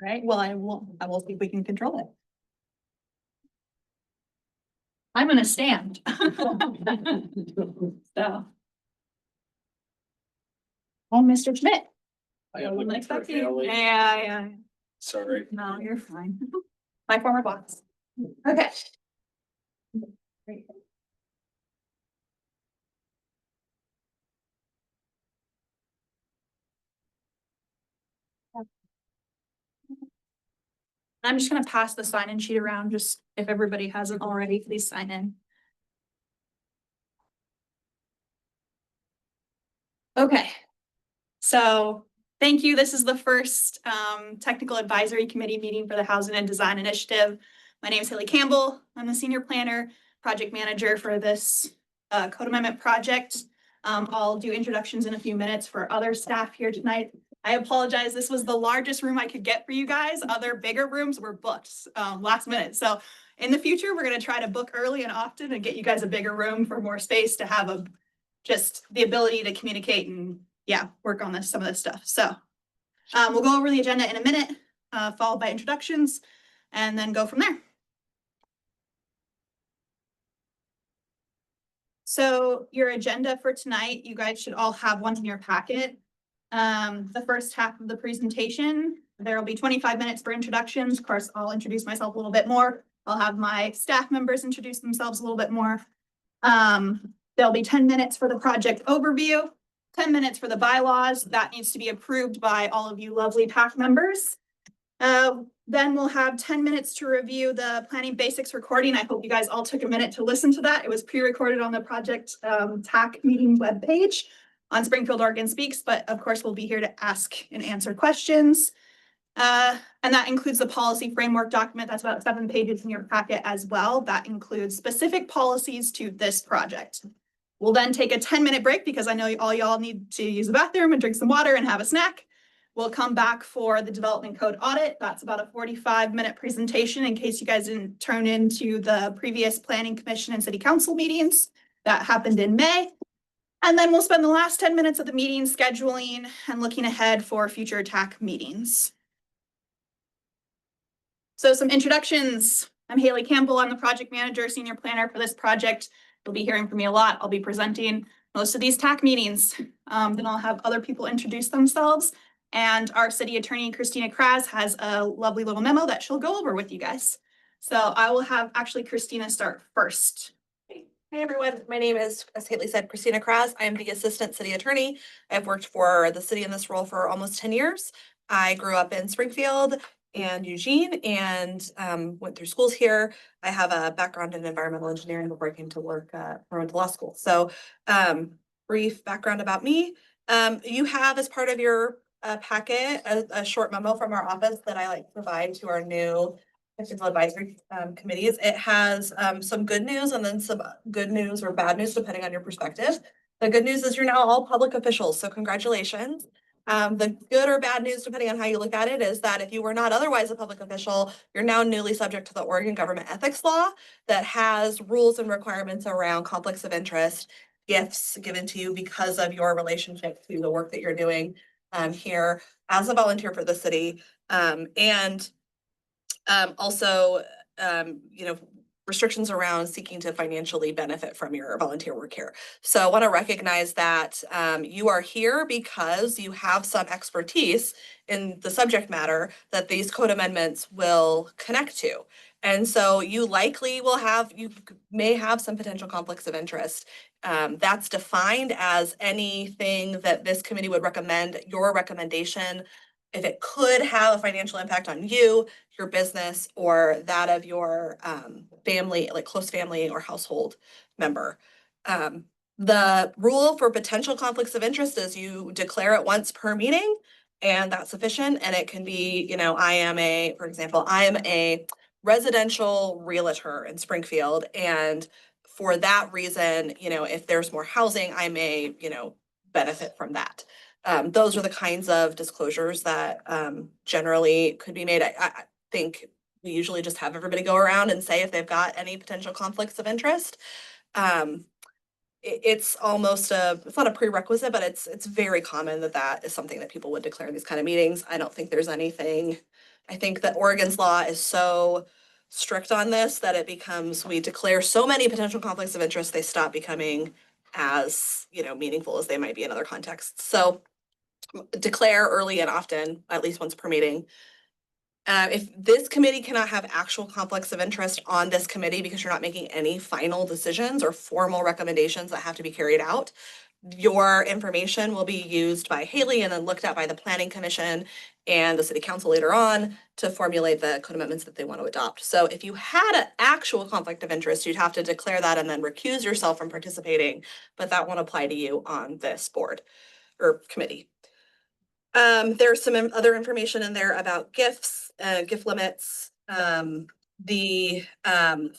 Right. Well, I will see if we can control it. I'm gonna stand. So. Oh, Mr. Schmidt. I am Wasn't expecting you. Haley. Yeah. Sorry. No, you're fine. My former boss. Okay. Great. I'm just gonna pass the sign-in sheet around, just if everybody hasn't already, please sign in. Okay. So thank you. This is the first technical advisory committee meeting for the Housing and Design Initiative. My name is Haley Campbell. I'm the senior planner, project manager for this code amendment project. I'll do introductions in a few minutes for other staff here tonight. I apologize. This was the largest room I could get for you guys. Other bigger rooms were booked last minute. So in the future, we're going to try to book early and often and get you guys a bigger room for more space to have just the ability to communicate and work on some of this stuff. So we'll go over the agenda in a minute, followed by introductions, and then go from there. So your agenda for tonight, you guys should all have one in your packet. The first half of the presentation, there will be 25 minutes for introductions. Of course, I'll introduce myself a little bit more. I'll have my staff members introduce themselves a little bit more. There'll be 10 minutes for the project overview, 10 minutes for the bylaws. That needs to be approved by all of you lovely TAC members. Then we'll have 10 minutes to review the planning basics recording. I hope you guys all took a minute to listen to that. It was pre-recorded on the project TAC meeting webpage on Springfield Oregon Speaks, but of course we'll be here to ask and answer questions. And that includes the policy framework document. That's about 7 pages in your packet as well. That includes specific policies to this project. We'll then take a 10-minute break because I know all y'all need to use the bathroom and drink some water and have a snack. We'll come back for the development code audit. That's about a 45-minute presentation in case you guys didn't turn into the previous planning commission and city council meetings that happened in May. And then we'll spend the last 10 minutes of the meeting scheduling and looking ahead for future TAC meetings. So some introductions. I'm Haley Campbell. I'm the project manager, senior planner for this project. You'll be hearing from me a lot. I'll be presenting most of these TAC meetings. Then I'll have other people introduce themselves. And our city attorney, Christina Kraz, has a lovely little memo that she'll go over with you guys. So I will have actually Christina start first. Hey everyone, my name is, as Haley said, Christina Kraz. I am the assistant city attorney. I've worked for the city in this role for almost 10 years. I grew up in Springfield and Eugene and went through schools here. I have a background in environmental engineering before I came to work went to law school. So brief background about me. You have as part of your packet a short memo from our office that I like to provide to our new technical advisory committees. It has some good news and then some good news or bad news depending on your perspective. The good news is you're now all public officials, so congratulations. The good or bad news, depending on how you look at it, is that if you were not otherwise a public official, you're now newly subject to the Oregon government ethics law that has rules and requirements around conflicts of interest, gifts given to you because of your relationship to the work that you're doing here as a volunteer for the city. Also, restrictions around seeking to financially benefit from your volunteer work here. So I want to recognize that you are here because you have some expertise in the subject matter that these code amendments will connect to. And so you likely you may have some potential conflicts of interest. That's defined as anything that this committee would recommend, your recommendation, if it could have a financial impact on you, your business, or that of your family, like close family or household member. The rule for potential conflicts of interest is you declare it once per meeting, and that's sufficient. And it can be, for example, I am a residential realtor in Springfield, and for that reason, if there's more housing, I may, benefit from that. Those are the kinds of disclosures that generally could be made. I think we usually just have everybody go around and say if they've got any potential conflicts of interest. it's almost it's not a prerequisite, but it's very common that that is something that people would declare in these kind of meetings. I don't think there's anything, I think that Oregon's law is so strict on this that it becomes, we declare so many potential conflicts of interest, they stop becoming as, meaningful as they might be in other contexts. So declare early and often, at least once per meeting. If this committee cannot have actual conflicts of interest on this committee because you're not making any final decisions or formal recommendations that have to be carried out, your information will be used by Haley and then looked at by the Planning Commission and the City Council later on to formulate the code amendments that they want to adopt. So if you had an actual conflict of interest, you'd have to declare that and then recuse yourself from participating, but that won't apply to you on this board or committee. There's some other information in there about gifts, gift limits. The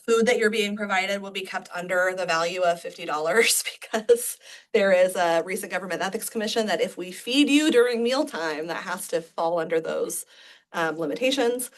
food that you're being provided will be kept under the value of $50 because there is a recent government ethics commission that if we feed you during mealtime, that has to fall under those limitations.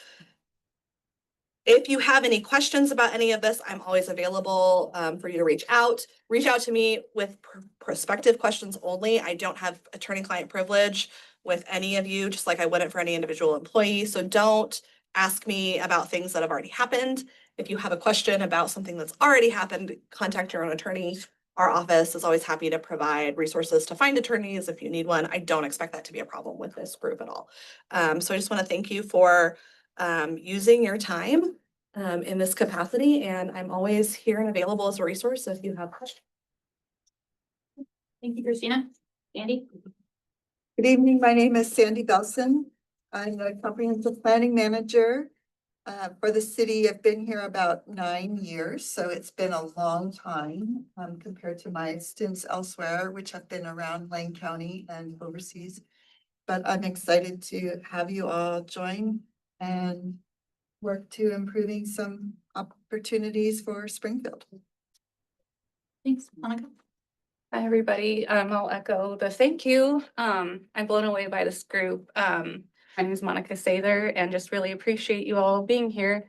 If you have any questions about any of this, I'm always available for you to reach out. Reach out to me with prospective questions only. I don't have attorney-client privilege with any of you, just like I wouldn't for any individual employee. So don't ask me about things that have already happened. If you have a question about something that's already happened, contact your own attorney. Our office is always happy to provide resources to find attorneys if you need one. I don't expect that to be a problem with this group at all. So I just want to thank you for using your time in this capacity, and I'm always here and available as a resource if you have questions. Thank you, Christina. Andy? Good evening, my name is Sandy Belson. I'm the comprehensive planning manager for the city. I've been here about 9 years, so it's been a long time compared to my stints elsewhere, which have been around Lane County and overseas. But I'm excited to have you all join and work to improving some opportunities for Springfield. Thanks, Monica. Hi, everybody. I'll echo the thank you. I'm blown away by this group. My name is Monica Sather and just really appreciate you all being here.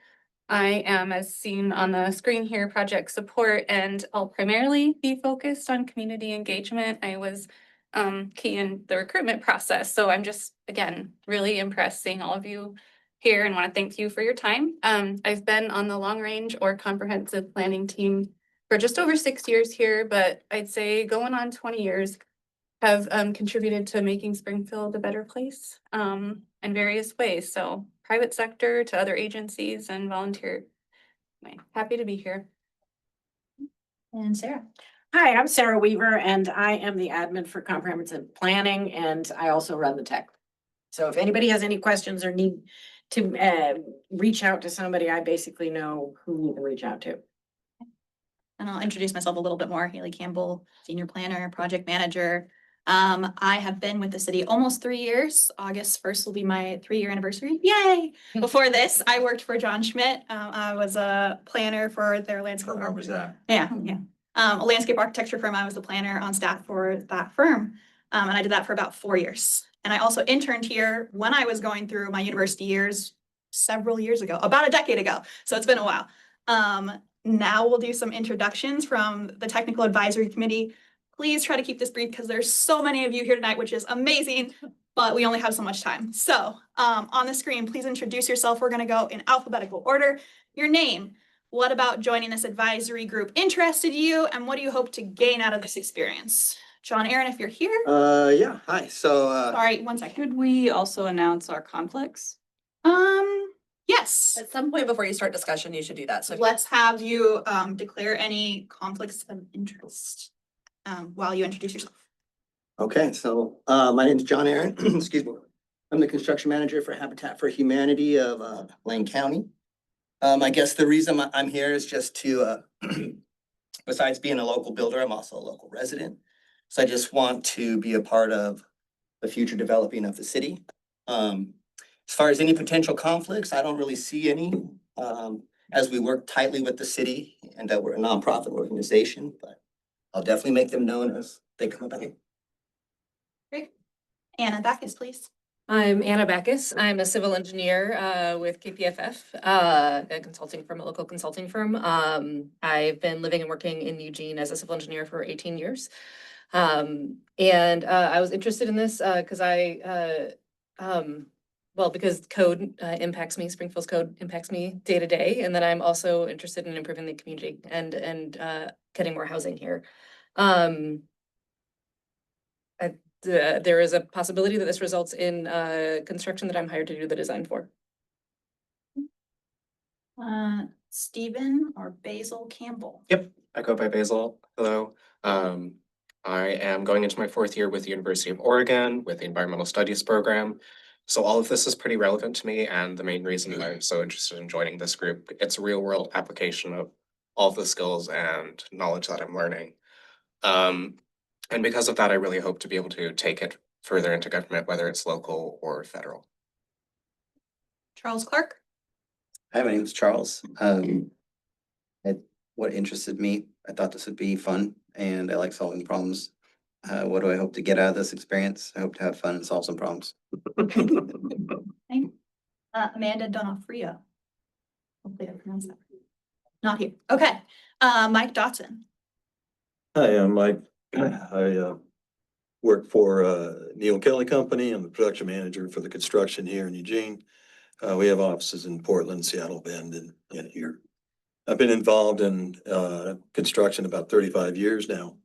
I am, as seen on the screen here, project support, and I'll primarily be focused on community engagement. I was key in the recruitment process. So I'm just, again, really impressed seeing all of you here and want to thank you for your time. I've been on the long range or comprehensive planning team for just over 6 years here, but I'd say going on 20 years, have contributed to making Springfield a better place in various ways. So private sector to other agencies and volunteer. Happy to be here. And Sarah? Hi, I'm Sarah Weaver and I am the admin for comprehensive planning and I also run the tech. So if anybody has any questions or need to reach out to somebody, I basically know who to reach out to. And I'll introduce myself a little bit more. Haley Campbell, senior planner, project manager. I have been with the city almost 3 years. August 1st will be my 3-year anniversary. Yay! Before this, I worked for John Schmidt. I was a planner for their landscape. Where was that? Yeah. A landscape architecture firm. I was the planner on staff for that firm. And I did that for about 4 years. And I also interned here when I was going through my university years several years ago, about a decade ago. So it's been a while. Now we'll do some introductions from the technical advisory committee. Please try to keep this brief because there's so many of you here tonight, which is amazing, but we only have so much time. So on the screen, please introduce yourself. We're going to go in alphabetical order. Your name, what about joining this advisory group interested you, and what do you hope to gain out of this experience? John Aaron, if you're here. Yeah, hi. So, Sorry, one second. Could we also announce our conflicts? Yes. At some point before you start discussion, you should do that. So if Let's have you declare any conflicts of interest while you introduce yourself. okay, so, my name is John Aaron, excuse me. I'm the construction manager for Habitat for Humanity of, Lane County. I guess the reason I'm here is just to, besides being a local builder, I'm also a local resident. So I just want to be a part of the future developing of the city. As far as any potential conflicts, I don't really see any, as we work tightly with the city and that we're a nonprofit organization, but I'll definitely make them known as they come about. Anna Backus, please. I'm Anna Backus. I'm a civil engineer with KPFF, a local consulting firm. I've been living and working in Eugene as a civil engineer for 18 years. And I was interested in this because because code impacts me, Springfield's code impacts me day to day. And then I'm also interested in improving the community and getting more housing here. There is a possibility that this results in construction that I'm hired to do the design for. Stephen or Basil Campbell. Yep, I go by Basil. Hello. I am going into my 4th year with the University of Oregon with the Environmental Studies program. So all of this is pretty relevant to me, and the main reason I'm so interested in joining this group, it's a real world application of all of the skills and knowledge that I'm learning. And because of that, I really hope to be able to take it further into government, whether it's local or federal. Charles Clark. Hi, my name is Charles. What interested me, I thought this would be fun and I like solving problems. What do I hope to get out of this experience? I hope to have fun and solve some problems. Amanda Donofrio. Hopefully I pronounced that. Not here. Okay. Mike Dotson. Hi, I'm Mike. I work for Neil Kelly Company. I'm the production manager for the construction here in Eugene. We have offices in Portland, Seattle Bend, and here. I've been involved in construction about 35 years now.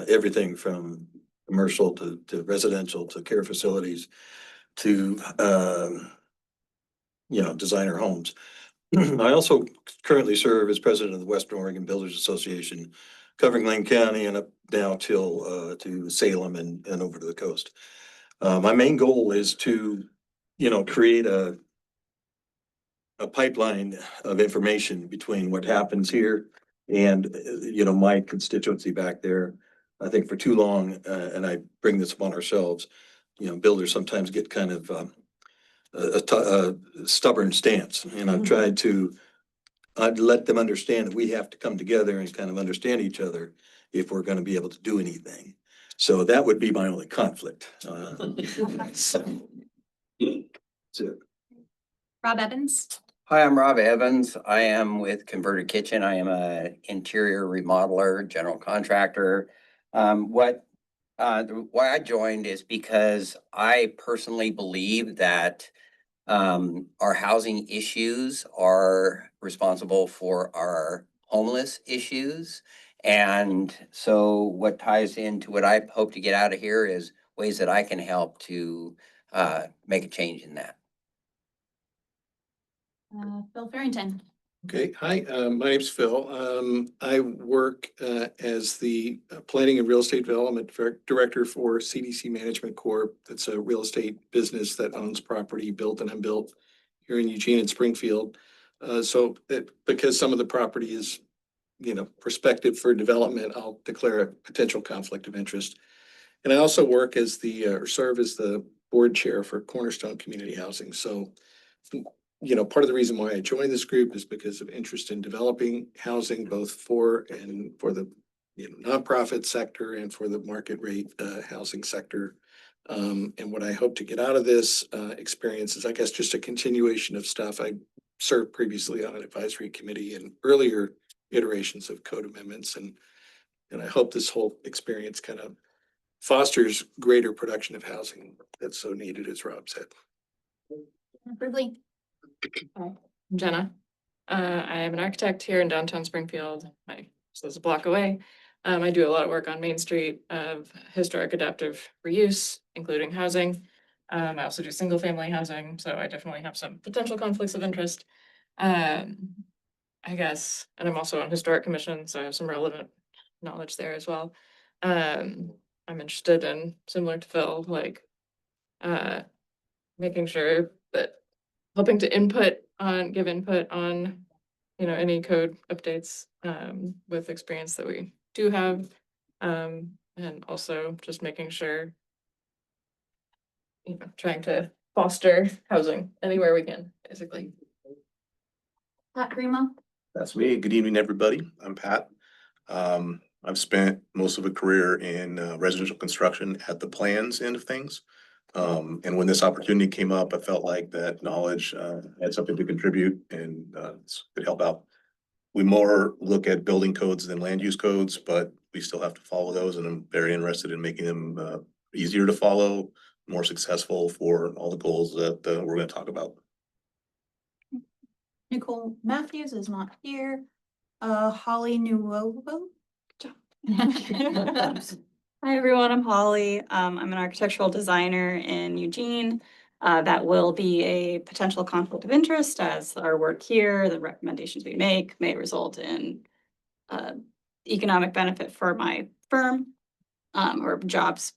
Everything from commercial to residential to care facilities to designer homes. I also currently serve as president of the Western Oregon Builders Association, covering Lane County and up now till to Salem and over to the coast. My main goal is to, create a pipeline of information between what happens here and, my constituency back there. I think for too long, and I bring this upon ourselves, builders sometimes get kind of a stubborn stance. And I've tried to let them understand that we have to come together and kind of understand each other if we're going to be able to do anything. So that would be my only conflict. So that's it. Rob Evans. Hi, I'm Rob Evans. I am with Converted Kitchen. I am a interior remodeler, general contractor. Why I joined is because I personally believe that our housing issues are responsible for our homeless issues. And so what ties into what I hope to get out of here is ways that I can help to make a change in that. Phil Farrington. Okay, hi, my name's Phil. I work as the Planning and Real Estate Development Director for CDC Management Corp. That's a real estate business that owns property built and unbuilt here in Eugene and Springfield. Because some of the property is, prospective for development, I'll declare a potential conflict of interest. And I also work as or serve as the board chair for Cornerstone Community Housing. So part of the reason why I joined this group is because of interest in developing housing, both for the nonprofit sector and for the market rate housing sector. And what I hope to get out of this experience is, I guess, just a continuation of stuff. I served previously on an advisory committee in earlier iterations of code amendments, and I hope this whole experience kind of fosters greater production of housing that's so needed, as Rob said. Ridley. Jenna. I am an architect here in downtown Springfield. My house is a block away. I do a lot of work on Main Street of historic adaptive reuse, including housing. I also do single family housing, so I definitely have some potential conflicts of interest. I guess, and I'm also on historic commission, so I have some relevant knowledge there as well. I'm interested in, similar to Phil, like making sure that hoping to give input on, any code updates with experience that we do have. And also just making sure, trying to foster housing anywhere we can, basically. Pat Grimo. That's me. Good evening, everybody. I'm Pat. I've spent most of a career in residential construction at the plans end of things. And when this opportunity came up, I felt like that knowledge had something to contribute and could help out. We more look at building codes than land use codes, but we still have to follow those, and I'm very interested in making them easier to follow, more successful for all the goals that we're gonna talk about. Nicole Matthews is not here. Holly Nuovo. Hi, everyone. I'm Holly. I'm an architectural designer in Eugene. That will be a potential conflict of interest as our work here, the recommendations we make may result in economic benefit for my firm, or jobs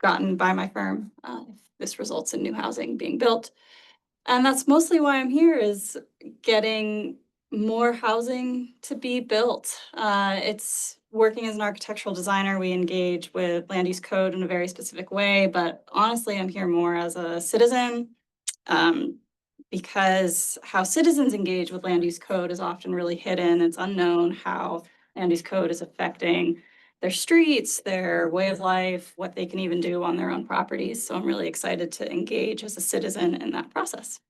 gotten by my firm, if this results in new housing being built. And that's mostly why I'm here, is getting more housing to be built. It's working as an architectural designer, we engage with land use code in a very specific way, but honestly, I'm here more as a citizen. Because how citizens engage with land use code is often really hidden. It's unknown how land use code is affecting their streets, their way of life, what they can even do on their own properties. So I'm really excited to engage as a citizen in that process.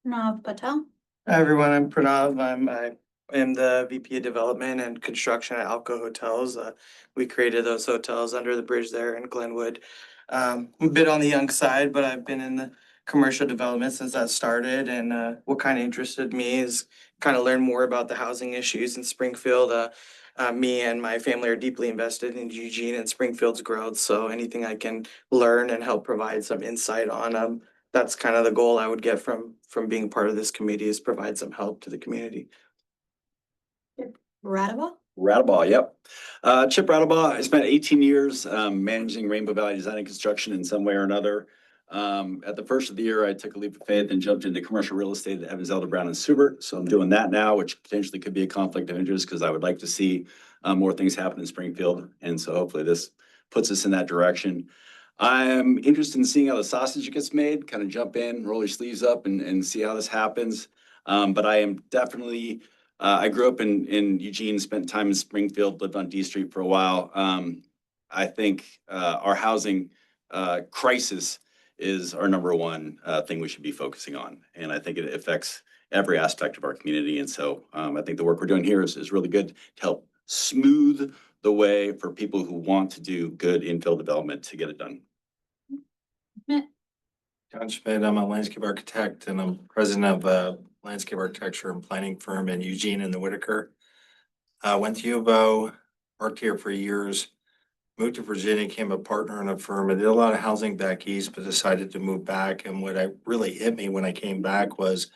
Pranav Patel. Hi, everyone. I'm Pranav. I am the VP of Development and Construction at Alco Hotels. We created those hotels under the bridge there in Glenwood. A bit on the young side, but I've been in the commercial development since that started. And what kind of interested me is kind of learn more about the housing issues in Springfield. Me and my family are deeply invested in Eugene and Springfield's growth. So anything I can learn and help provide some insight on that's kind of the goal I would get from being part of this committee, is provide some help to the community. Radaba. Radabaugh, yep. Chip Radabaugh, I spent 18 years managing Rainbow Valley Design and Construction in some way or another. At the first of the year, I took a leap of faith and jumped into commercial real estate at Evans, Elder Brown and Subert. So I'm doing that now, which potentially could be a conflict of interest because I would like to see more things happen in Springfield. And so hopefully this puts us in that direction. I'm interested in seeing how the sausage gets made, kind of jump in, roll your sleeves up and see how this happens. But I am definitely, I grew up in Eugene, spent time in Springfield, lived on D Street for a while. I think our housing crisis is our number one thing we should be focusing on. And I think it affects every aspect of our community. And so I think the work we're doing here is really good to help smooth the way for people who want to do good infill development to get it done. John Schmidt, I'm a landscape architect and I'm president of a landscape architecture and planning firm in Eugene and the Whitaker. Went to U of O, worked here for years, moved to Virginia, became a partner in a firm. I did a lot of housing back east, but decided to move back. And what really hit me when I came back was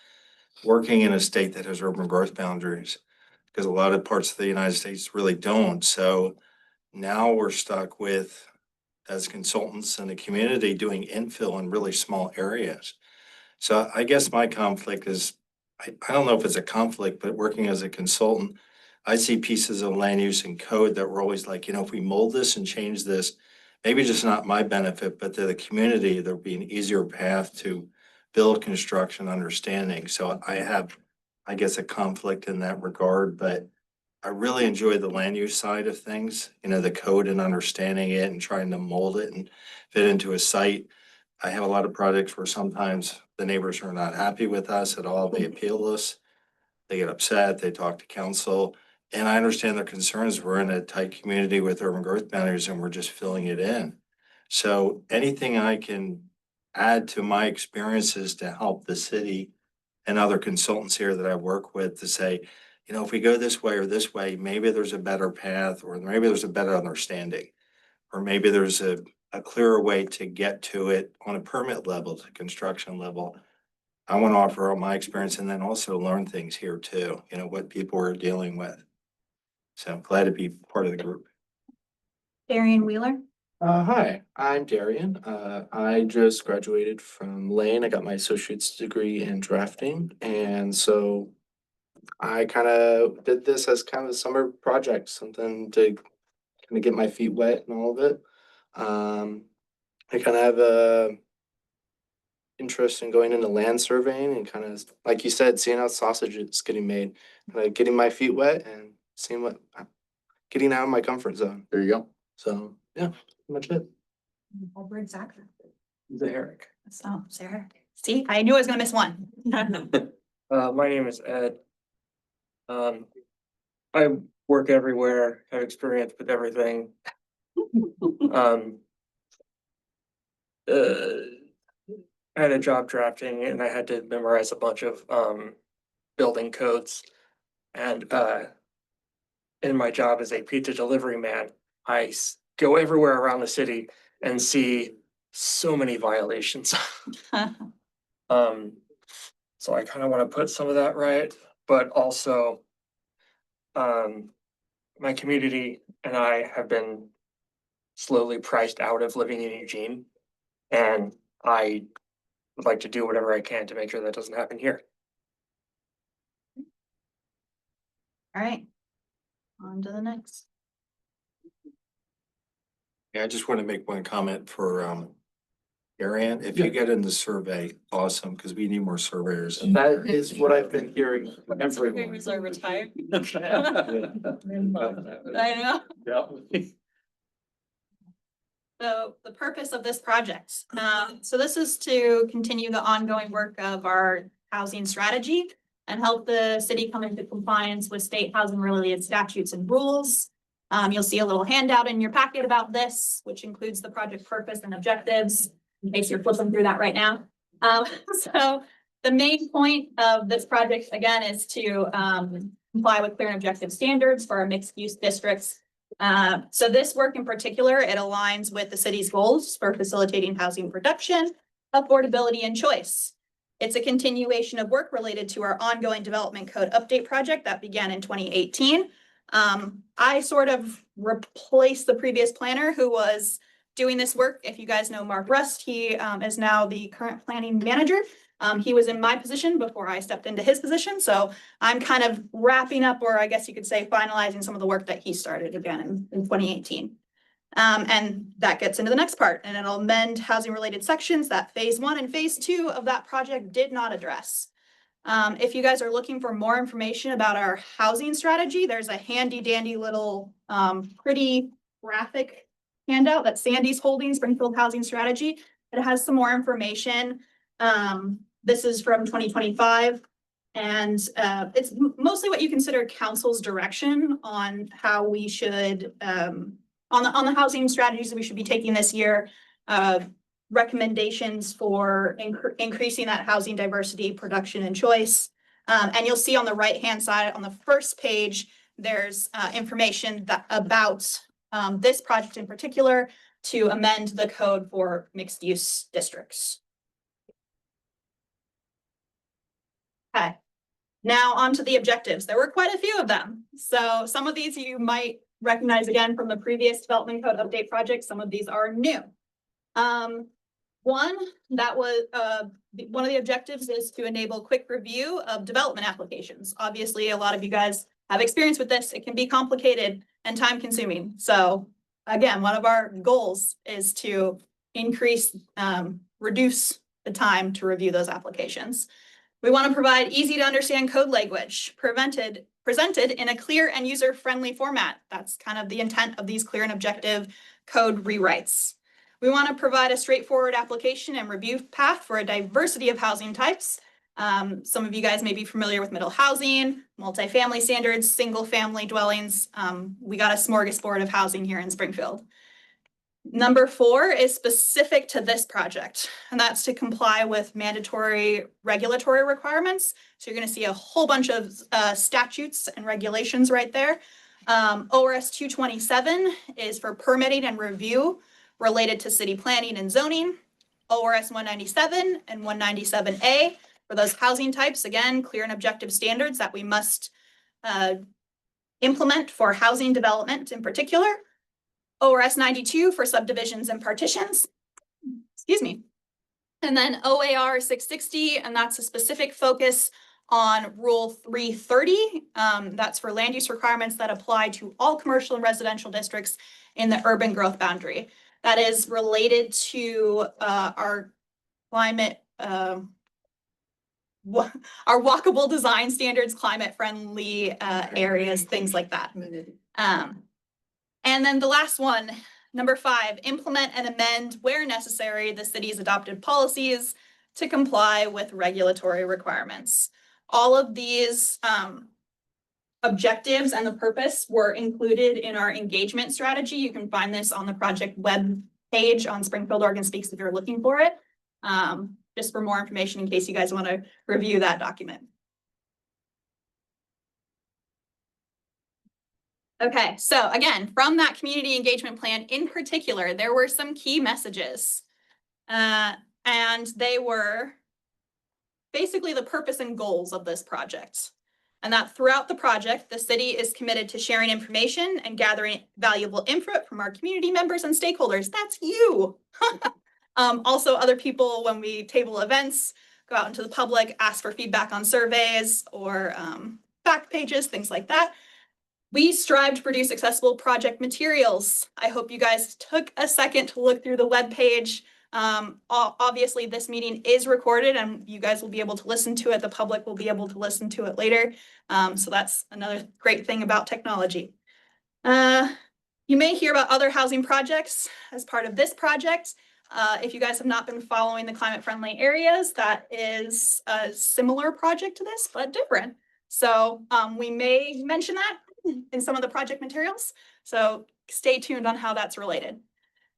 working in a state that has urban growth boundaries, because a lot of parts of the United States really don't. So now we're stuck with, as consultants in the community, doing infill in really small areas. So I guess my conflict is, I don't know if it's a conflict, but working as a consultant, I see pieces of land use and code that we're always like, if we mold this and change this, maybe just not my benefit, but to the community, there'll be an easier path to build construction understanding. So I have, I guess, a conflict in that regard, but I really enjoy the land use side of things, the code and understanding it and trying to mold it and fit into a site. I have a lot of projects where sometimes the neighbors are not happy with us at all. They appeal to us. They get upset, they talk to council. And I understand their concerns. We're in a tight community with urban growth boundaries and we're just filling it in. So anything I can add to my experiences to help the city and other consultants here that I work with to say, if we go this way or this way, maybe there's a better path, or maybe there's a better understanding, or maybe there's a clearer way to get to it on a permit level, to construction level. I want to offer all my experience and then also learn things here too, what people are dealing with. So I'm glad to be part of the group. Darian Wheeler. Hi, I'm Darian. I just graduated from Lane. I got my associate's degree in drafting. And so I kind of did this as kind of a summer project, something to kind of get my feet wet and all of it. I kind of have a interest in going into land surveying and kind of, like you said, seeing how sausage is getting made, like getting my feet wet and seeing getting out of my comfort zone. There you go. So yeah, pretty much it. Edward Zacher. Zaharick. So, Sarah, see, I knew I was gonna miss one. My name is Ed. I work everywhere, have experience with everything. Um. I had a job drafting and I had to memorize a bunch of building codes. And in my job as a pizza delivery man, go everywhere around the city and see so many violations. So I kind of want to put some of that right, but also my community and I have been slowly priced out of living in Eugene. And I would like to do whatever I can to make sure that doesn't happen here. All right. On to the next. Yeah, I just want to make one comment for Ariane. If you get in the survey, awesome, because we need more surveyors. in there. That is what I've been hearing from everyone. Surveyors are retired. I know. Yeah. So the purpose of this project, so this is to continue the ongoing work of our housing strategy and help the city come into compliance with state housing related statutes and rules. You'll see a little handout in your packet about this, which includes the project purpose and objectives, in case you're flipping through that right now. So the main point of this project, again, is to comply with clear and objective standards for our mixed use districts. So this work in particular, it aligns with the city's goals for facilitating housing production, affordability, and choice. It's a continuation of work related to our ongoing development code update project that began in 2018. I sort of replaced the previous planner who was doing this work. If you guys know Mark Rust, he is now the current planning manager. He was in my position before I stepped into his position. So I'm kind of wrapping up, or I guess you could say finalizing some of the work that he started again in 2018. And that gets into the next part, and it'll amend housing related sections that phase 1 and phase 2 of that project did not address. If you guys are looking for more information about our housing strategy, there's a handy dandy little pretty graphic handout that Sandy's holding, Springfield Housing Strategy. It has some more information. This is from 2025. And it's mostly what you consider council's direction on how we should, on the housing strategies that we should be taking this year, recommendations for increasing that housing diversity, production, and choice. And you'll see on the right-hand side, on the first page, there's information about this project in particular to amend the code for mixed-use districts. Okay, now on to the objectives. There were quite a few of them. So some of these you might recognize again from the previous development code update project. Some of these are new. One that was one of the objectives is to enable quick review of development applications. Obviously, a lot of you guys have experience with this. It can be complicated and time consuming. So again, one of our goals is to reduce the time to review those applications. We want to provide easy to understand code language presented in a clear and user-friendly format. That's kind of the intent of these clear and objective code rewrites. We want to provide a straightforward application and review path for a diversity of housing types. Some of you guys may be familiar with middle housing, multifamily standards, single family dwellings. We got a smorgasbord of housing here in Springfield. Number 4 is specific to this project, and that's to comply with mandatory regulatory requirements. So you're going to see a whole bunch of statutes and regulations right there. ORS 227 is for permitting and review related to city planning and zoning. ORS 197 and 197A for those housing types, again, clear and objective standards that we must implement for housing development in particular. ORS 92 for subdivisions and partitions, excuse me. And then OAR 660, and that's a specific focus on Rule 330. That's for land use requirements that apply to all commercial and residential districts in the urban growth boundary. That is related to our climate, our walkable design standards, climate friendly areas, things like that. And then the last one Number 5, implement and amend where necessary the city's adopted policies to comply with regulatory requirements. All of these objectives and the purpose were included in our engagement strategy. You can find this on the project web page on Springfield Oregon Speaks if you're looking for it. Just for more information in case you guys want to review that document. Okay, so again, from that community engagement plan in particular, there were some key messages. And they were basically the purpose and goals of this project. And that throughout the project, the city is committed to sharing information and gathering valuable input from our community members and stakeholders. That's you. Also, other people, when we table events, go out into the public, ask for feedback on surveys or fact pages, things like that. We strive to produce accessible project materials. I hope you guys took a second to look through the webpage. Obviously, this meeting is recorded and you guys will be able to listen to it. The public will be able to listen to it later. So that's another great thing about technology. You may hear about other housing projects as part of this project. If you guys have not been following the climate friendly areas, that is a similar project to this, but different. So we may mention that in some of the project materials. So stay tuned on how that's related.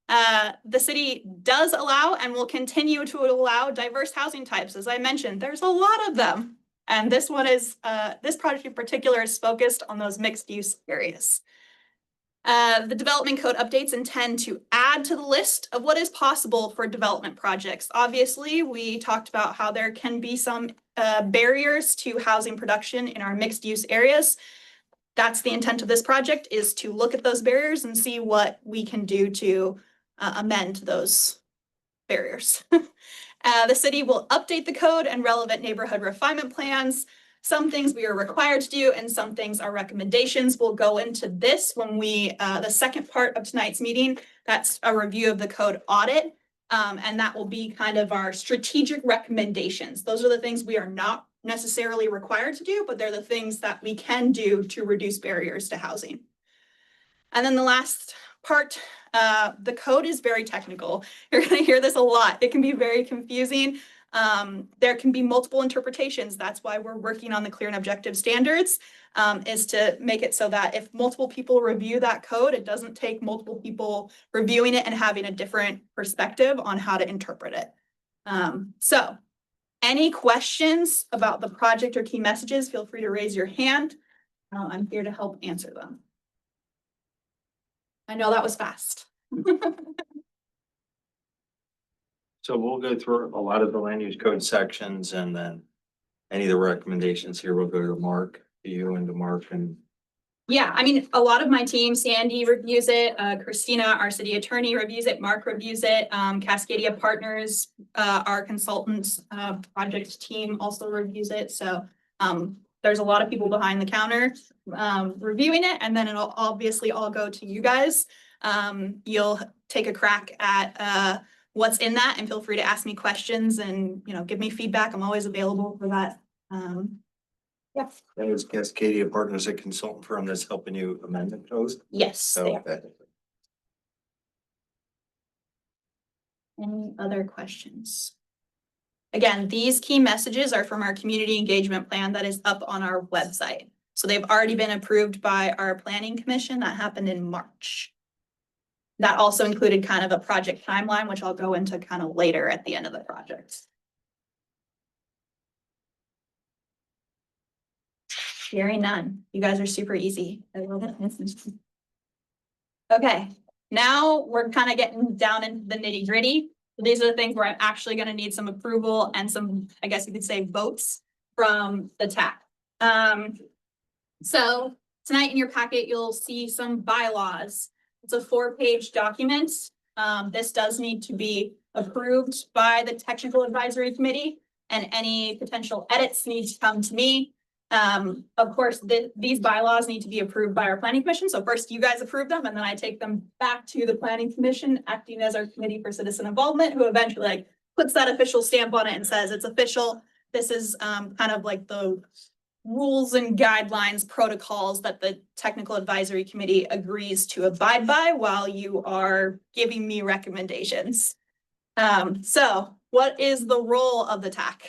The city does allow and will continue to allow diverse housing types. As I mentioned, there's a lot of them. And this one is, this project in particular is focused on those mixed use areas. The development code updates intend to add to the list of what is possible for development projects. Obviously, we talked about how there can be some barriers to housing production in our mixed use areas. That's the intent of this project, is to look at those barriers and see what we can do to amend those barriers. The city will update the code and relevant neighborhood refinement plans. Some things we are required to do and some things are recommendations. We'll go into this when we, the second part of tonight's meeting, that's a review of the code audit. And that will be kind of our strategic recommendations. Those are the things we are not necessarily required to do, but they're the things that we can do to reduce barriers to housing. And then the last part, the code is very technical. You're going to hear this a lot. It can be very confusing. There can be multiple interpretations. That's why we're working on the clear and objective standards, is to make it so that if multiple people review that code, it doesn't take multiple people reviewing it and having a different perspective on how to interpret it. So any questions about the project or key messages, feel free to raise your hand. I'm here to help answer them. I know that was fast. So we'll go through a lot of the land use code sections and then any of the recommendations here will go to Mark, to you and to Mark and. Yeah, I mean, a lot of my team, Sandy reviews it, Christina, our city attorney reviews it, Mark reviews it, Cascadia Partners, our consultants, project team also reviews it. So there's a lot of people behind the counter reviewing it, and then it'll obviously all go to you guys. You'll take a crack at what's in that and feel free to ask me questions and, you know, give me feedback. I'm always available for that. Yeah. That is Cascadia Partners, a consultant firm that's helping you amend the code. Yes. They are. Okay. Any other questions? Again, these key messages are from our community engagement plan that is up on our website. So they've already been approved by our planning commission. That happened in March. That also included kind of a project timeline, which I'll go into kind of later at the end of the project. Hearing none. You guys are super easy. I love it. Okay, now we're kind of getting down into the nitty gritty. These are the things where I'm actually going to need some approval and some, I guess you could say, votes from the TAC. So tonight in your packet, you'll see some bylaws. It's a 4-page document. This does need to be approved by the technical advisory committee, and any potential edits need to come to me. Of course, these bylaws need to be approved by our planning commission. So first you guys approve them and then I take them back to the planning commission, acting as our committee for citizen involvement, who eventually like puts that official stamp on it and says it's official. This is kind of like the rules and guidelines, protocols that the technical advisory committee agrees to abide by while you are giving me recommendations. So what is the role of the TAC?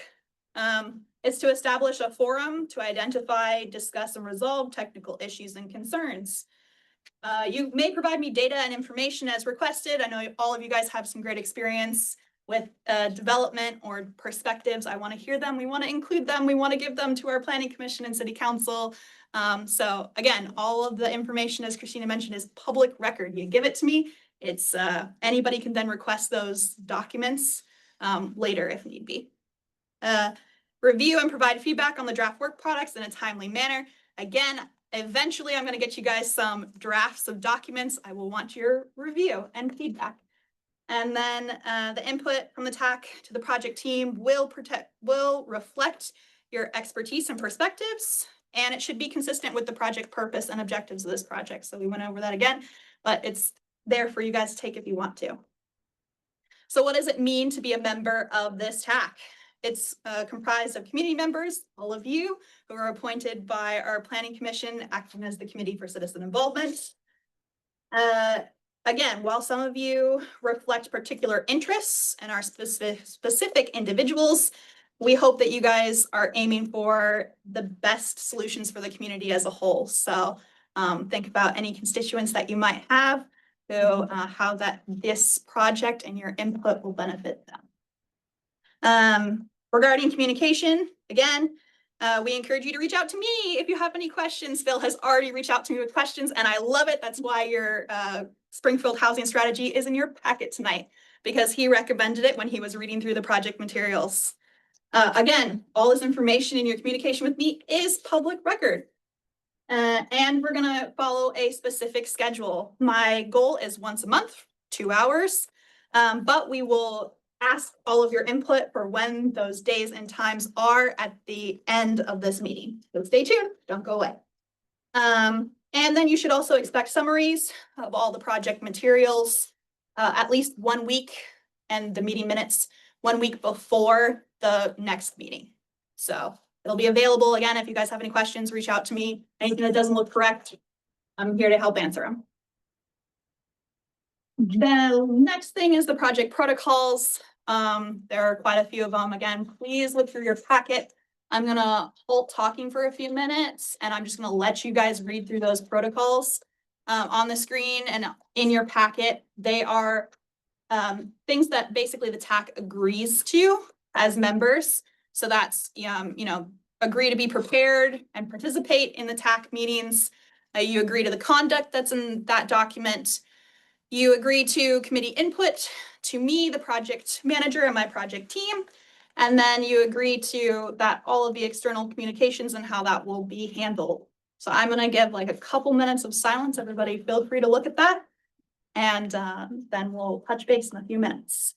It's to establish a forum to identify, discuss, and resolve technical issues and concerns. You may provide me data and information as requested. I know all of you guys have some great experience with development or perspectives. I want to hear them. We want to include them. We want to give them to our planning commission and city council. So again, all of the information, as Christina mentioned, is public record. You give it to me. It's anybody can then request those documents later if need be. Review and provide feedback on the draft work products in a timely manner. Again, eventually I'm going to get you guys some drafts of documents. I will want your review and feedback. And then the input from the TAC to the project team will reflect your expertise and perspectives, and it should be consistent with the project purpose and objectives of this project. So we went over that again, but it's there for you guys to take if you want to. So what does it mean to be a member of this TAC? It's comprised of community members, all of you who are appointed by our planning commission, acting as the committee for citizen involvement. Again, while some of you reflect particular interests and are specific individuals, we hope that you guys are aiming for the best solutions for the community as a whole. So think about any constituents that you might have, so how this project and your input will benefit them. Regarding communication, again, we encourage you to reach out to me if you have any questions. Phil has already reached out to me with questions, and I love it. That's why your Springfield housing strategy is in your packet tonight, because he recommended it when he was reading through the project materials. Again, all this information in your communication with me is public record. And we're gonna follow a specific schedule. My goal is once a month, 2 hours, but we will ask all of your input for when those days and times are at the end of this meeting. So stay tuned, don't go away. And then you should also expect summaries of all the project materials, at least 1 week, and the meeting minutes 1 week before the next meeting. So it'll be available again. If you guys have any questions, reach out to me. Anything that doesn't look correct, I'm here to help answer them. The next thing is the project protocols. There are quite a few of them. Again, please look through your packet. I'm gonna halt talking for a few minutes, and I'm just gonna let you guys read through those protocols on the screen and in your packet. They are things that basically the TAC agrees to as members. So that's, agree to be prepared and participate in the TAC meetings. You agree to the conduct that's in that document. You agree to committee input to me, the project manager, and my project team. And then you agree to that all of the external communications and how that will be handled. So I'm going to give like a couple minutes of silence. Everybody feel free to look at that. And then we'll touch base in a few minutes.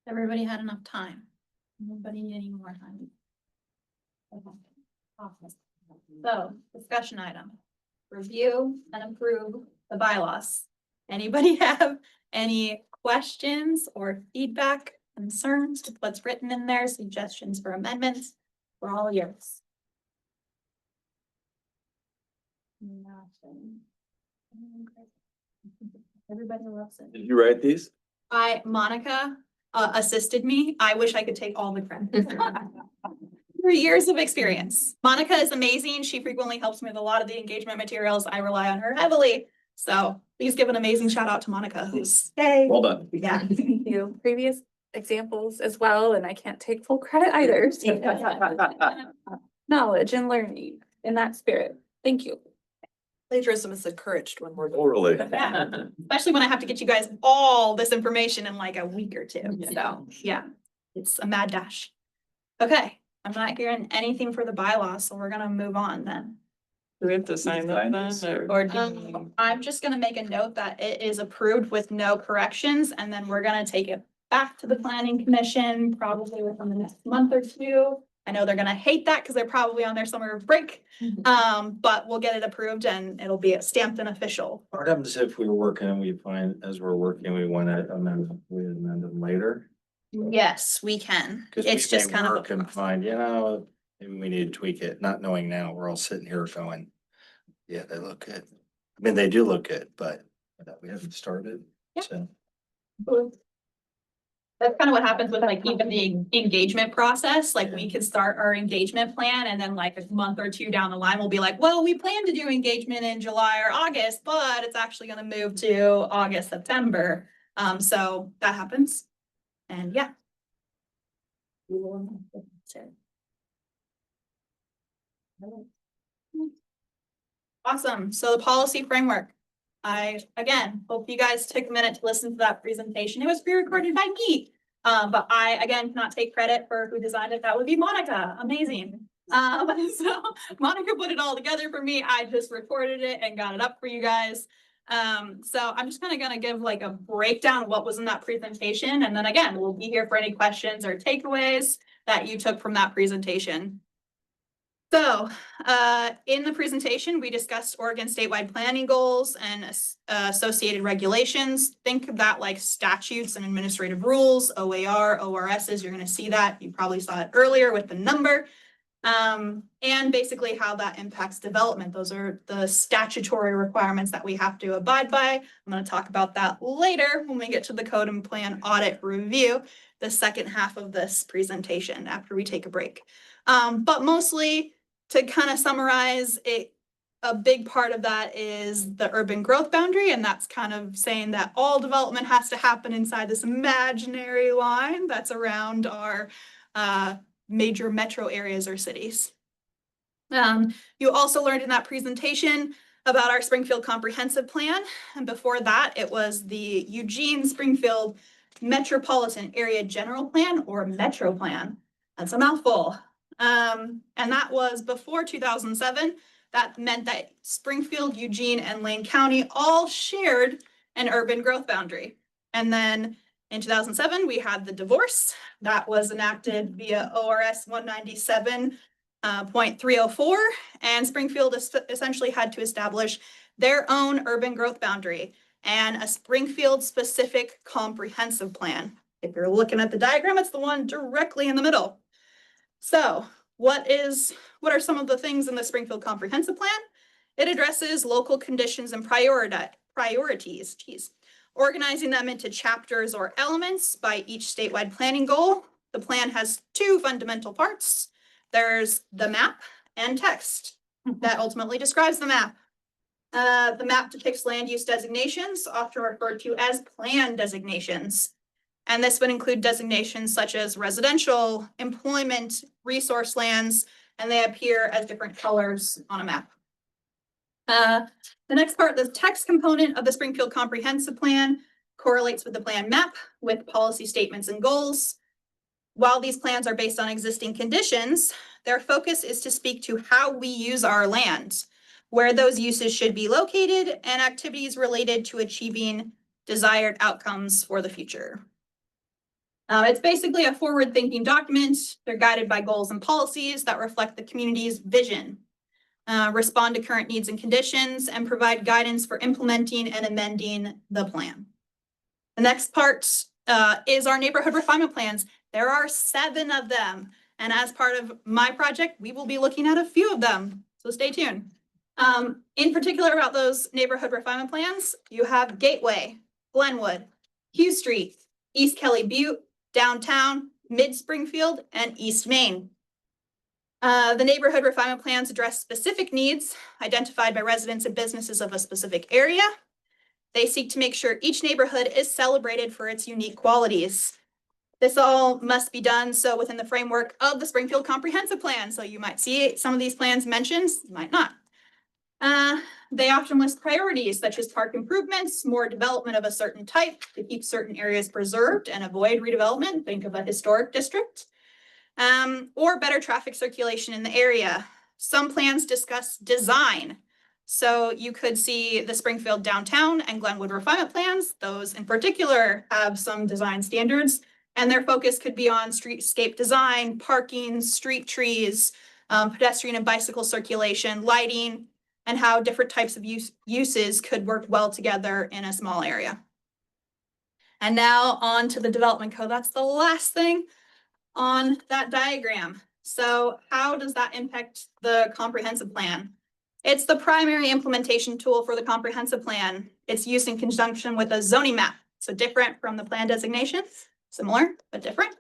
Everybody had enough time. Nobody need any more time. Okay. Awesome. So, discussion item. Review and approve the bylaws. Anybody have any questions or feedback, concerns with what's written in there, suggestions for amendments? We're all yours. Nothing. Everybody loves it. Did you write these? Monica assisted me. I wish I could take all the credit. 3 years of experience. Monica is amazing. She frequently helps me with a lot of the engagement materials. I rely on her heavily. So please give an amazing shout out to Monica, who's Well done. yeah. Thank you. Previous examples as well, and I can't take full credit either. So knowledge and learning in that spirit. Thank you. Plagiarism is encouraged when we're. Totally. Yeah. Especially when I have to get you guys all this information in like a week or two. So yeah, it's a mad dash. Okay, I'm not hearing anything for the bylaws, so we're gonna move on then. Do we have to sign that then, or? I'm just gonna make a note that it is approved with no corrections, and then we're gonna take it back to the planning commission probably within the next month or two. I know they're gonna hate that because they're probably on their summer break. But we'll get it approved and it'll be stamped and official. What happens if we were working and we find, as we're working, we want to amend, we amend them later? Yes, we can. Because It's just kind of. work and find, maybe we need to tweak it, not knowing now, we're all sitting here going, yeah, they look good. I mean, they do look good, but we haven't started, Yeah. so. That's kind of what happens with like even the engagement process, like we could start our engagement plan and then like a month or two down the line, we'll be like, well, we plan to do engagement in July or August, but it's actually gonna move to August, September. So that happens. And yeah. Awesome. So the policy framework. I, again, hope you guys took a minute to listen to that presentation. It was pre-recorded by me. But I, again, cannot take credit for who designed it. That would be Monica. Amazing. So Monica put it all together for me. I just recorded it and got it up for you guys. So I'm just kind of gonna give like a breakdown of what was in that presentation. And then again, we'll be here for any questions or takeaways that you took from that presentation. So, in the presentation, we discussed Oregon statewide planning goals and associated regulations. Think of that like statutes and administrative rules, OAR, ORSs. You're going to see that. You probably saw it earlier with the number. And basically how that impacts development. Those are the statutory requirements that we have to abide by. I'm going to talk about that later when we get to the code and plan audit review, the second half of this presentation after we take a break. But mostly, to kind of summarize it, a big part of that is the urban growth boundary, and that's kind of saying that all development has to happen inside this imaginary line that's around our major metro areas or cities. You also learned in that presentation about our Springfield Comprehensive Plan, and before that it was the Eugene Springfield Metropolitan Area General Plan, or Metro Plan. That's a mouthful. And that was before 2007. That meant that Springfield, Eugene, and Lane County all shared an urban growth boundary. And then In 2007, we had the divorce that was enacted via ORS 197.304, and Springfield essentially had to establish their own urban growth boundary and a Springfield-specific comprehensive plan. If you're looking at the diagram, it's the one directly in the middle. So what are some of the things in the Springfield Comprehensive Plan? It addresses local conditions and priorities, organizing them into chapters or elements by each statewide planning goal. The plan has two fundamental parts. There's the map and text that ultimately describes the map. The map depicts land use designations, often referred to as plan designations. And this would include designations such as residential, employment, resource lands, and they appear as different colors on a map. The next part, the text component of the Springfield Comprehensive Plan correlates with the plan map with policy statements and goals. While these plans are based on existing conditions, their focus is to speak to how we use our land, where those uses should be located, and activities related to achieving desired outcomes for the future. It's basically a forward-thinking document. They're guided by goals and policies that reflect the community's vision, respond to current needs and conditions, and provide guidance for implementing and amending the plan. The next part is our neighborhood refinement plans. There are 7 of them. And as part of my project, we will be looking at a few of them. So stay tuned. In particular about those neighborhood refinement plans, you have Gateway, Glenwood, Hugh Street, East Kelly Butte, Downtown, Mid Springfield, and East Main. The neighborhood refinement plans address specific needs identified by residents and businesses of a specific area. They seek to make sure each neighborhood is celebrated for its unique qualities. This all must be done so within the framework of the Springfield Comprehensive Plan. So you might see some of these plans mentioned, you might not. They often list priorities such as park improvements, more development of a certain type to keep certain areas preserved and avoid redevelopment. Think of a historic district. Or better traffic circulation in the area. Some plans discuss design. So you could see the Springfield Downtown and Glenwood refinement plans. Those in particular have some design standards, and their focus could be on streetscape design, parking, street trees, pedestrian and bicycle circulation, lighting, and how different types of uses could work well together in a small area. And now on to the development code. That's the last thing on that diagram. So how does that impact the comprehensive plan? It's the primary implementation tool for the comprehensive plan. It's used in conjunction with a zoning map. So different from the plan designation, similar, but different.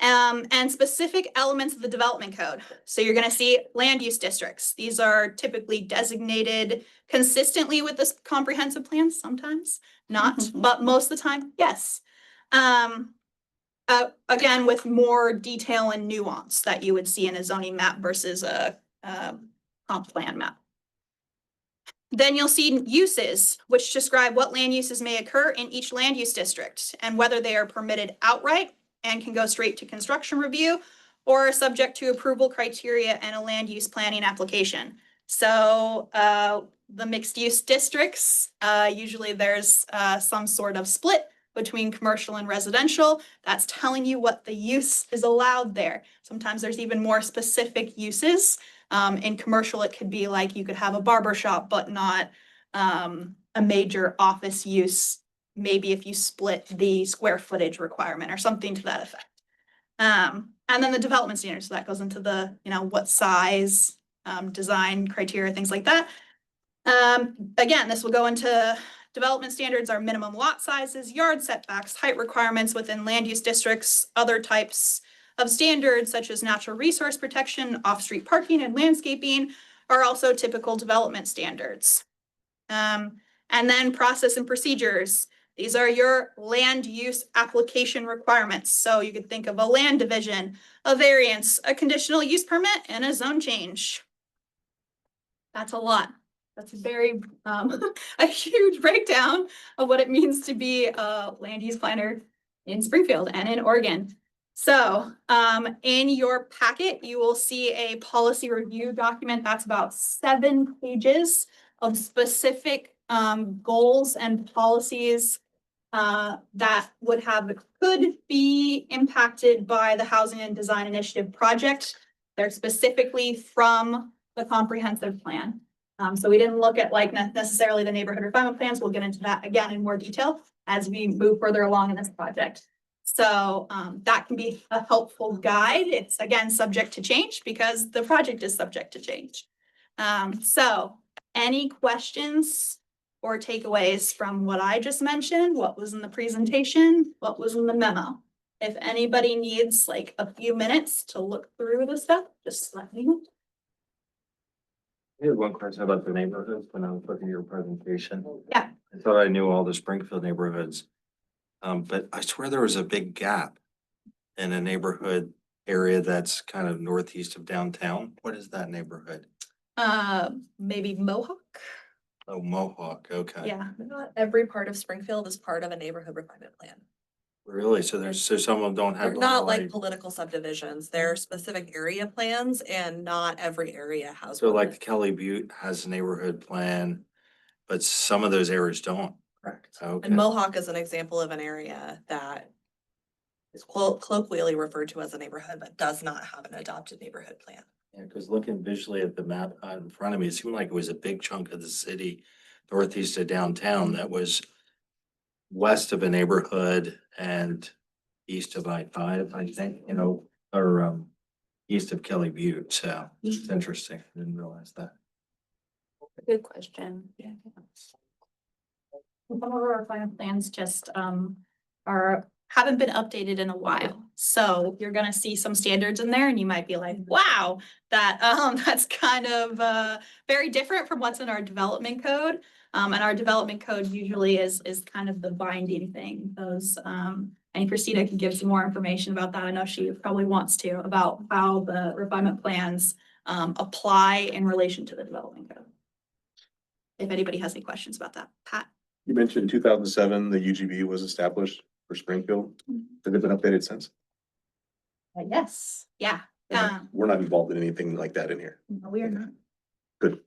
And specific elements of the development code. So you're going to see land use districts. These are typically designated consistently with this comprehensive plan, sometimes not, but most of the time, yes. Again, with more detail and nuance that you would see in a zoning map versus a comp plan map. Then you'll see uses, which describe what land uses may occur in each land use district and whether they are permitted outright and can go straight to construction review or are subject to approval criteria and a land use planning application. So the mixed use districts, usually there's some sort of split between commercial and residential. That's telling you what the use is allowed there. Sometimes there's even more specific uses. In commercial, it could be like you could have a barber shop, but not a major office use. Maybe if you split the square footage requirement or something to that effect. And then the development standards, so that goes into the, what size, design criteria, things like that. Again, this will go into development standards are minimum lot sizes, yard setbacks, height requirements within land use districts, other types of standards such as natural resource protection, off-street parking, and landscaping are also typical development standards. And then process and procedures. These are your land use application requirements. So you could think of a land division, a variance, a conditional use permit, and a zone change. That's a lot. That's very a huge breakdown of what it means to be a land use planner in Springfield and in Oregon. So in your packet, you will see a policy review document that's about 7 pages of specific goals and policies that could be impacted by the Housing and Design Initiative project. They're specifically from the comprehensive plan. So we didn't look at like necessarily the neighborhood refinement plans. We'll get into that again in more detail as we move further along in this project. So that can be a helpful guide. It's again subject to change because the project is subject to change. So any questions or takeaways from what I just mentioned? What was in the presentation? What was in the memo? If anybody needs like a few minutes to look through the stuff, just let me know. I had one question about the neighborhoods when I was looking at your presentation. Yeah. I thought I knew all the Springfield neighborhoods. But I swear there was a big gap in a neighborhood area that's kind of northeast of downtown. What is that neighborhood? Maybe Mohawk? Oh, Mohawk, okay. Yeah. Not every part of Springfield is part of a neighborhood refinement plan. Really? So some of them don't They're have. the not like right- political subdivisions. They're specific area plans and not every area has. So one. like the Kelly Butte has a neighborhood plan, but some of those areas don't. Correct. Okay. And Mohawk is an example of an area that is colloquially referred to as a neighborhood, but does not have an adopted neighborhood plan. Yeah, because looking visually at the map out in front of me, it seemed like it was a big chunk of the city northeast of downtown that was west of a neighborhood and east of I-5, I think, or east of Kelly Butte. So it's interesting. I didn't realize that. Good question. Yeah. Some of our final plans just haven't been updated in a while. So you're gonna see some standards in there and you might be like, wow, that's kind of very different from what's in our development code. And our development code usually is kind of the binding thing. Those and Christina can give some more information about that. I know she probably wants to, about how the refinement plans apply in relation to the development code. If anybody has any questions about that, Pat. You mentioned 2007, the UGB was established for Springfield. Has it been updated since? Yes, yeah. We're not involved in anything like that in here. No, we are not. Good.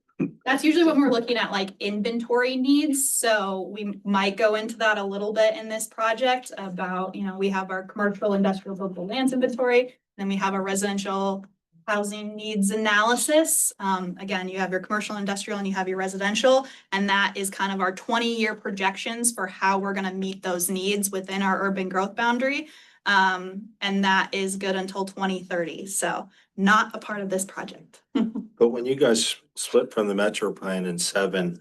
That's usually when we're looking at like inventory needs, so we might go into that a little bit in this project about, we have our commercial, industrial, buildable lands inventory, then we have a residential housing needs analysis. Again, you have your commercial, industrial, and you have your residential, and that is kind of our 20-year projections for how we're gonna meet those needs within our urban growth boundary. And that is good until 2030, so not a part of this project. But when you guys split from the Metro Plan in 7,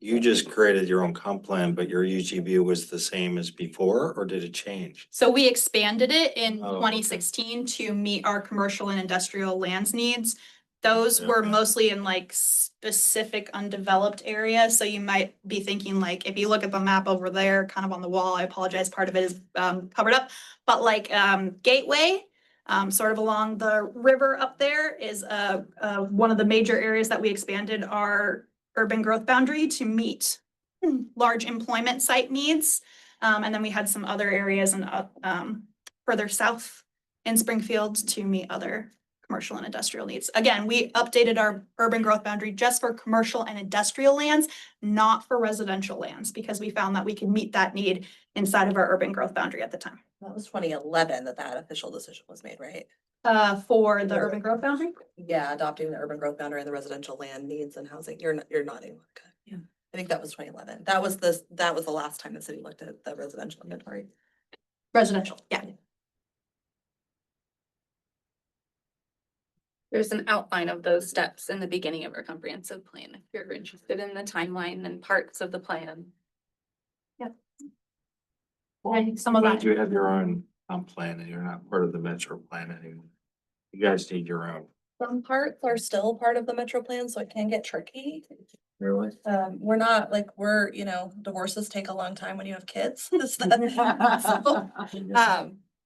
you just created your own comp plan, but your UGB was the same as before, or did it change? So we expanded it in Oh, okay. 2016 to meet our commercial and industrial lands needs. Those were Okay. mostly in like specific undeveloped areas. So you might be thinking like, if you look at the map over there, kind of on the wall, I apologize, part of it is covered up. But like Gateway, sort of along the river up there is one of the major areas that we expanded our urban growth boundary to meet large employment site needs. And then we had some other areas and further south in Springfield to meet other commercial and industrial needs. Again, we updated our urban growth boundary just for commercial and industrial lands, not for residential lands, because we found that we could meet that need inside of our urban growth boundary at the time. That was 2011 that official decision was made, right? For the urban growth boundary? Yeah, adopting the urban growth boundary and the residential land needs and housing. You're nodding. Okay. Yeah. I think that was 2011. That was the last time the city looked at the residential inventory. Residential, yeah. There's an outline of those steps in the beginning of our comprehensive plan, if you're interested in the timeline and parts of the plan. And some of But that. you have your own comp plan and you're not part of the Metro Plan anymore. You guys need your own. Some parts are still part of the metro plan, so it can get tricky. Really? We're not like, divorces take a long time when you have kids.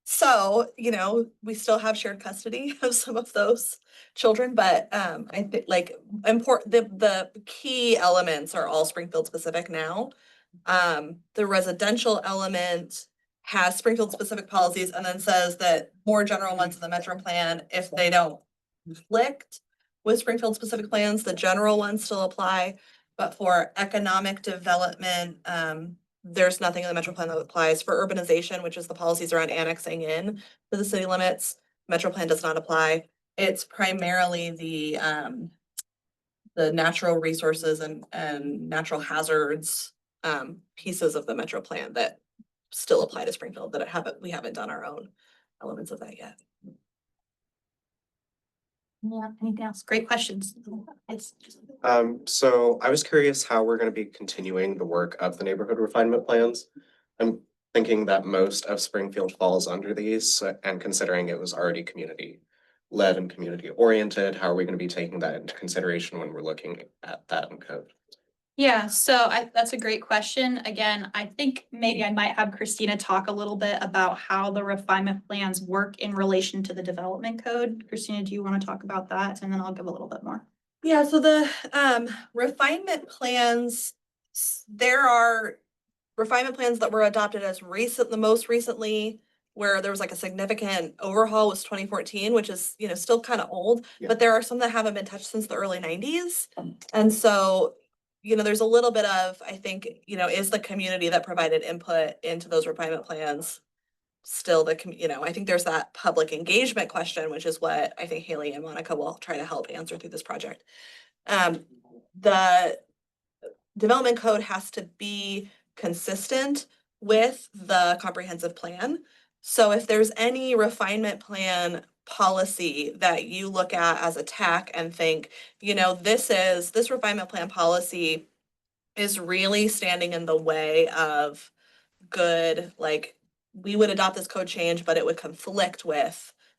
So, we still have shared custody of some of those children, but I think like the key elements are all Springfield specific now. The residential element has Springfield specific policies and then says that more general ones in the metro plan, if they don't conflict with Springfield specific plans, the general ones still apply. But for economic development, there's nothing in the metro plan that applies for urbanization, which is the policies around annexing in to the city limits. Metro plan does not apply. It's primarily the natural resources and natural hazards pieces of the metro plan that still apply to Springfield that we haven't done our own elements of that yet. Yeah, anything else? Great questions. Yes. So I was curious how we're gonna be continuing the work of the neighborhood refinement plans. I'm thinking that most of Springfield falls under these, and considering it was already community led and community oriented, how are we gonna be taking that into consideration when we're looking at that in code? Yeah, so that's a great question. Again, I think maybe I might have Christina talk a little bit about how the refinement plans work in relation to the development code. Christina, do you want to talk about that? And then I'll give a little bit more. Yeah, so the refinement plans, there are refinement plans that were adopted as the most recently, where there was like a significant overhaul, was 2014, which is, still kind of old, Yeah. but there are some that haven't been touched since the early 90s. And so, there's a little bit of, I think, is the community that provided input into those refinement plans still I think there's that public engagement question, which is what I think Haley and Monica will try to help answer through this project. The development code has to be consistent with the comprehensive plan. So if there's any refinement plan policy that you look at as a TAC and think, this refinement plan policy is really standing in the way of good, like, we would adopt this code change, but it would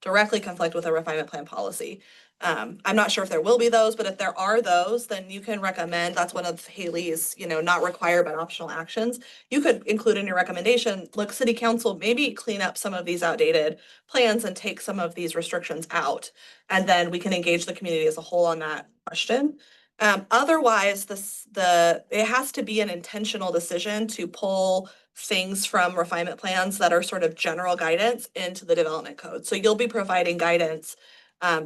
directly conflict with a refinement plan policy. I'm not sure if there will be those, but if there are those, then you can recommend, that's one of Haley's, not required but optional actions. You could include in your recommendation, look, city council, maybe clean up some of these outdated plans and take some of these restrictions out. And then we can engage the community as a whole on that question. Otherwise, it has to be an intentional decision to pull things from refinement plans that are sort of general guidance into the development code. So you'll be providing guidance.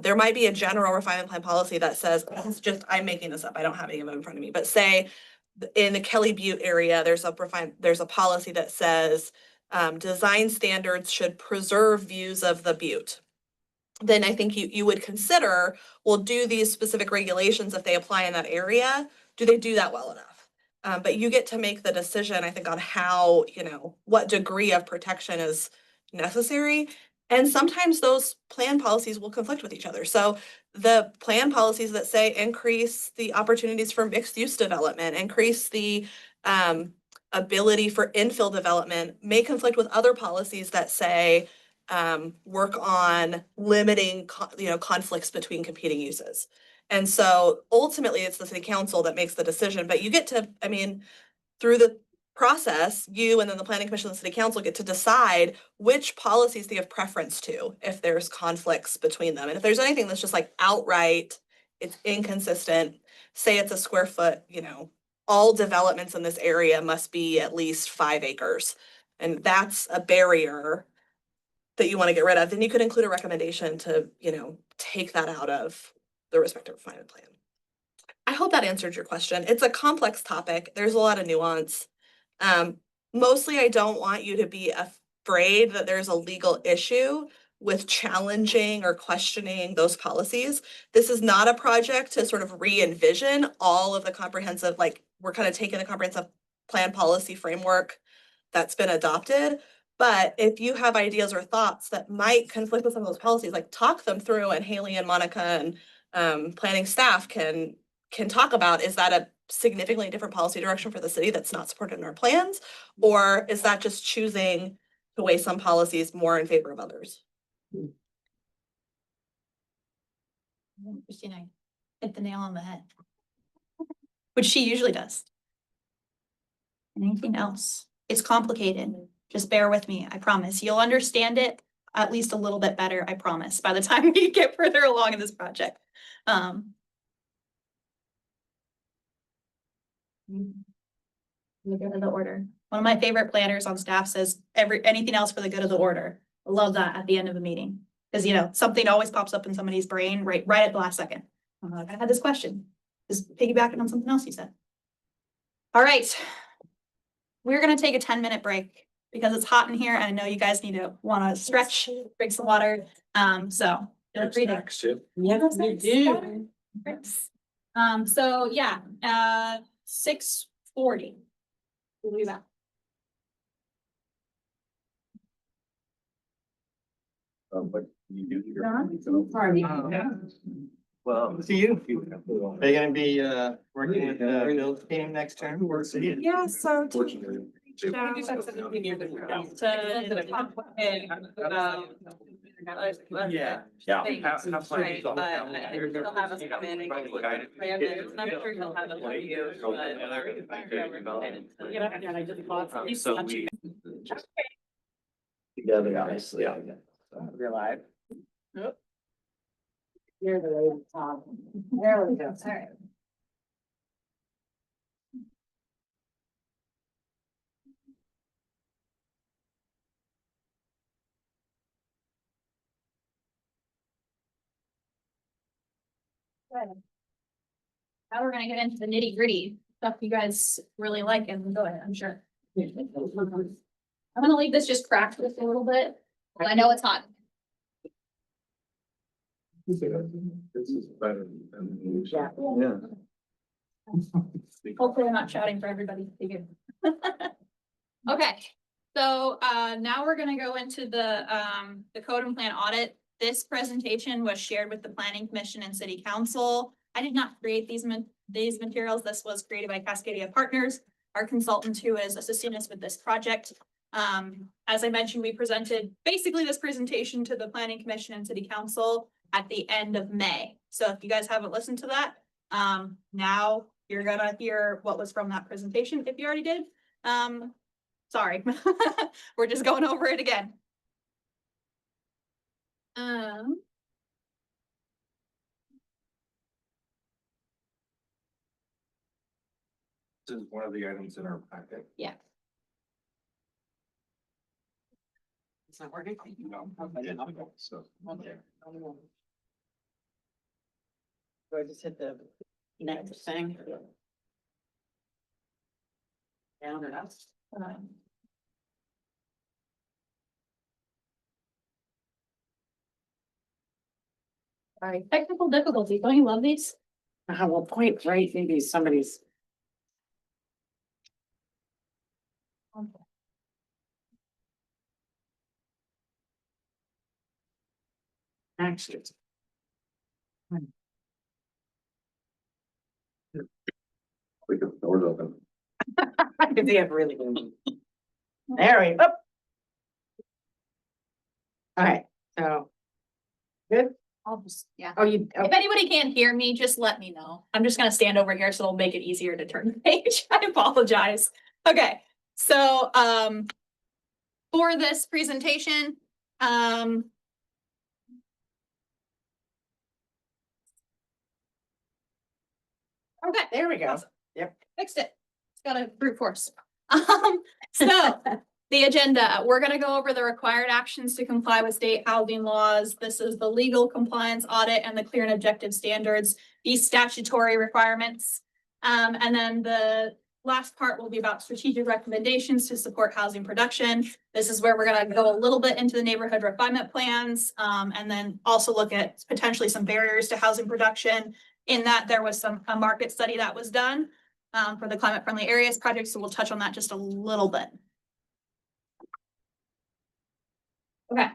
There might be a general refinement plan policy that says, I'm making this up, I don't have any of them in front of me, but say in the Kelly Butte area, there's a policy that says design standards should preserve views of the butte. Then I think you would consider, well, do these specific regulations, if they apply in that area, do they do that well enough? But you get to make the decision, I think, on how, what degree of protection is necessary. And sometimes those plan policies will conflict with each other. So the plan policies that say increase the opportunities for mixed use development, increase the ability for infill development may conflict with other policies that say work on limiting conflicts between competing uses. And so ultimately it's the city council that makes the decision, but you get to, through the process, you and then the planning commission and the city council get to decide which policies they have preference to if there's conflicts between them. And if there's anything that's just like outright, it's inconsistent, say it's a square foot, all developments in this area must be at least 5 acres. And that's a barrier that you want to get rid of, then you could include a recommendation to, take that out of the respective refinement plan. I hope that answered your question. It's a complex topic. There's a lot of nuance. Mostly I don't want you to be afraid that there's a legal issue with challenging or questioning those policies. This is not a project to sort of re-envision all of the comprehensive, we're kind of taking the comprehensive plan policy framework that's been adopted. But if you have ideas or thoughts that might conflict with some of those policies, talk them through, and Haley and Monica and planning staff can talk about, is that a significantly different policy direction for the city that's not supported in our plans? Or is that just choosing to weigh some policies more in favor of others? Christina hit the nail on the head, which she usually does. Anything else? It's complicated. Just bear with me. I promise you'll understand it at least a little bit better. I promise by the time we get further along in this project. The good of the order. One of my favorite planners on staff says anything else for the good of the order. I love that at the end of a meeting. Because something always pops up in somebody's brain right at the last second. I had this question. Just piggybacking on something else you said. All right. we're gonna take a 10-minute break because it's hot in here and I know you guys wanna stretch, drink some water. So. feel free to- Yes, you do. Thanks. So yeah, 6:40. We'll be back. But you do. Well, see you. Are you gonna be working with the build team next term? Yeah, so. Yeah. Together, obviously. We're live. You're the way to talk. There we go. All right. Now we're gonna get into the nitty gritty stuff you guys really like and go ahead, I'm sure. I'm gonna leave this just cracked just a little bit. I know it's hot. This is better than. Yeah. Hopefully I'm not shouting for everybody to hear. Okay, so now we're gonna go into the code and plan audit. This presentation was shared with the planning commission and city council. I did not create these materials. This was created by Cascadia Partners, our consultant who is assisting us with this project. As I mentioned, we presented basically this presentation to the planning commission and city council at the end of May. So if you guys haven't listened to that, now you're gonna hear what was from that presentation. If you already did, sorry, we're just going over it again. This is one of the items in our packet. Yeah. It's not working. So. Do I just hit the next thing? Down and up. Sorry, technical difficulties. Don't you love these? Well, point right, maybe somebody's. Actually. We can, doors open. I can see it really. There we go. Okay, so. Good. I'll just, yeah. Oh, you, If anybody can't hear me, just let me know. I'm just gonna stand over here so it'll make it easier to turn the page. I apologize. Okay, so, for this presentation, okay, there we go. Awesome. Yep. Fixed it. It's got a brute force. So the agenda, we're gonna go over the required actions to comply with state housing laws. This is the legal compliance audit and the clear and objective standards, these statutory requirements. And then the last part will be about strategic recommendations to support housing production. This is where we're gonna go a little bit into the neighborhood refinement plans, and then also look at potentially some barriers to housing production. In that there was a market study that was done for the climate friendly areas project. So we'll touch on that just a little bit. Okay.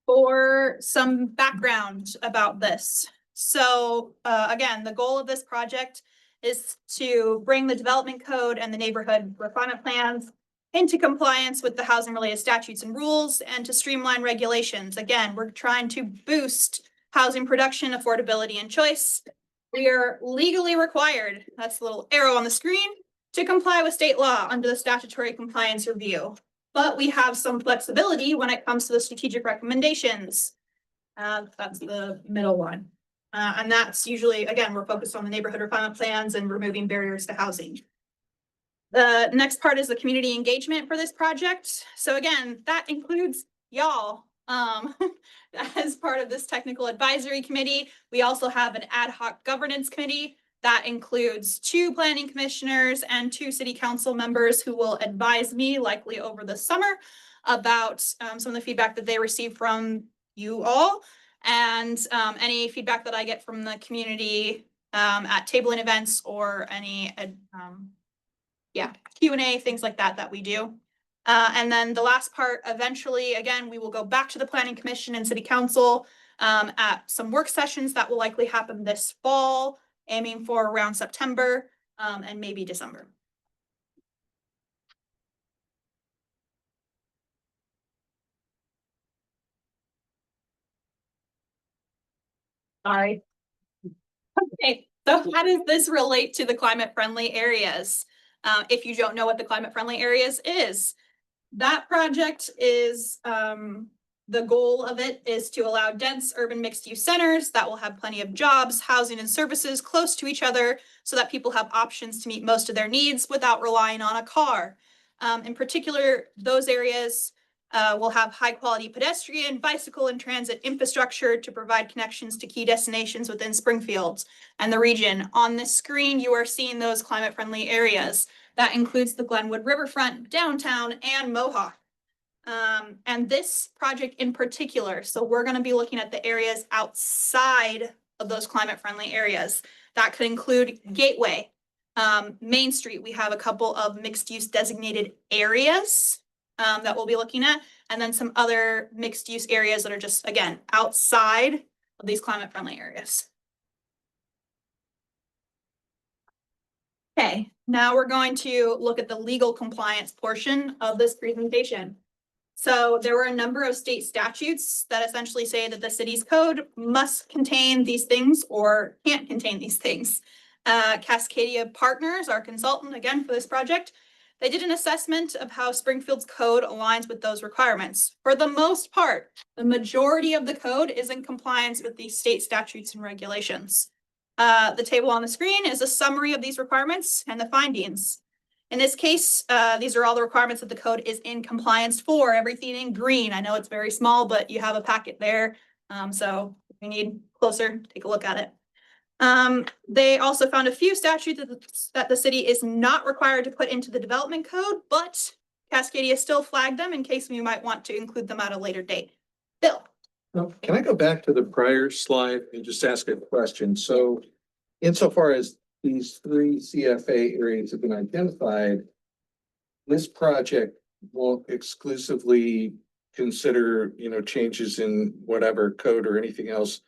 For some background about this. So again, the goal of this project is to bring the development code and the neighborhood refinement plans into compliance with the housing related statutes and rules and to streamline regulations. Again, we're trying to boost housing production, affordability, and choice. We are legally required, that's the little arrow on the screen, to comply with state law under the statutory compliance review. But we have some flexibility when it comes to the strategic recommendations. That's the middle one. And that's usually, again, we're focused on the neighborhood refinement plans and removing barriers to housing. The next part is the community engagement for this project. So again, that includes y'all. As part of this technical advisory committee, we also have an ad hoc governance committee That includes 2 planning commissioners and 2 city council members who will advise me likely over the summer about some of the feedback that they receive from you all and any feedback that I get from the community at tabling events or any Q&A, things like that that we do. And then the last part, eventually, again, we will go back to the planning commission and city council at some work sessions that will likely happen this fall, aiming for around September and maybe December. Sorry. Okay, so how does this relate to the climate friendly areas? If you don't know what the climate friendly areas is, that project is, the goal of it is to allow dense urban mixed use centers that will have plenty of jobs, housing and services close to each other so that people have options to meet most of their needs without relying on a car. In particular, those areas will have high quality pedestrian, bicycle and transit infrastructure to provide connections to key destinations within Springfield and the region. On this screen, you are seeing those climate friendly areas. That includes the Glenwood Riverfront, downtown, and Mohawk. And this project in particular, so we're going to be looking at the areas outside of those climate friendly areas. That could include Gateway, Main Street. We have a couple of mixed use designated areas that we'll be looking at, and then some other mixed use areas that are just, again, outside of these climate friendly areas. Okay, now we're going to look at the legal compliance portion of this presentation. So there were a number of state statutes that essentially say that the city's code must contain these things or can't contain these things. Cascadia Partners, our consultant again for this project, they did an assessment of how Springfield's code aligns with those requirements. For the most part, the majority of the code is in compliance with these state statutes and regulations. The table on the screen is a summary of these requirements and the findings. In this case, these are all the requirements that the code is in compliance for, everything in green. I know it's very small, but you have a packet there. So if you need closer, take a look at it. They also found a few statutes that the city is not required to put into the development code, but Cascadia still flagged them in case we might want to include them at a later date. Bill. Can I go back to the prior slide and just ask a question? So insofar as these 3 CFA areas have been identified, this project won't exclusively consider, changes in whatever code or anything else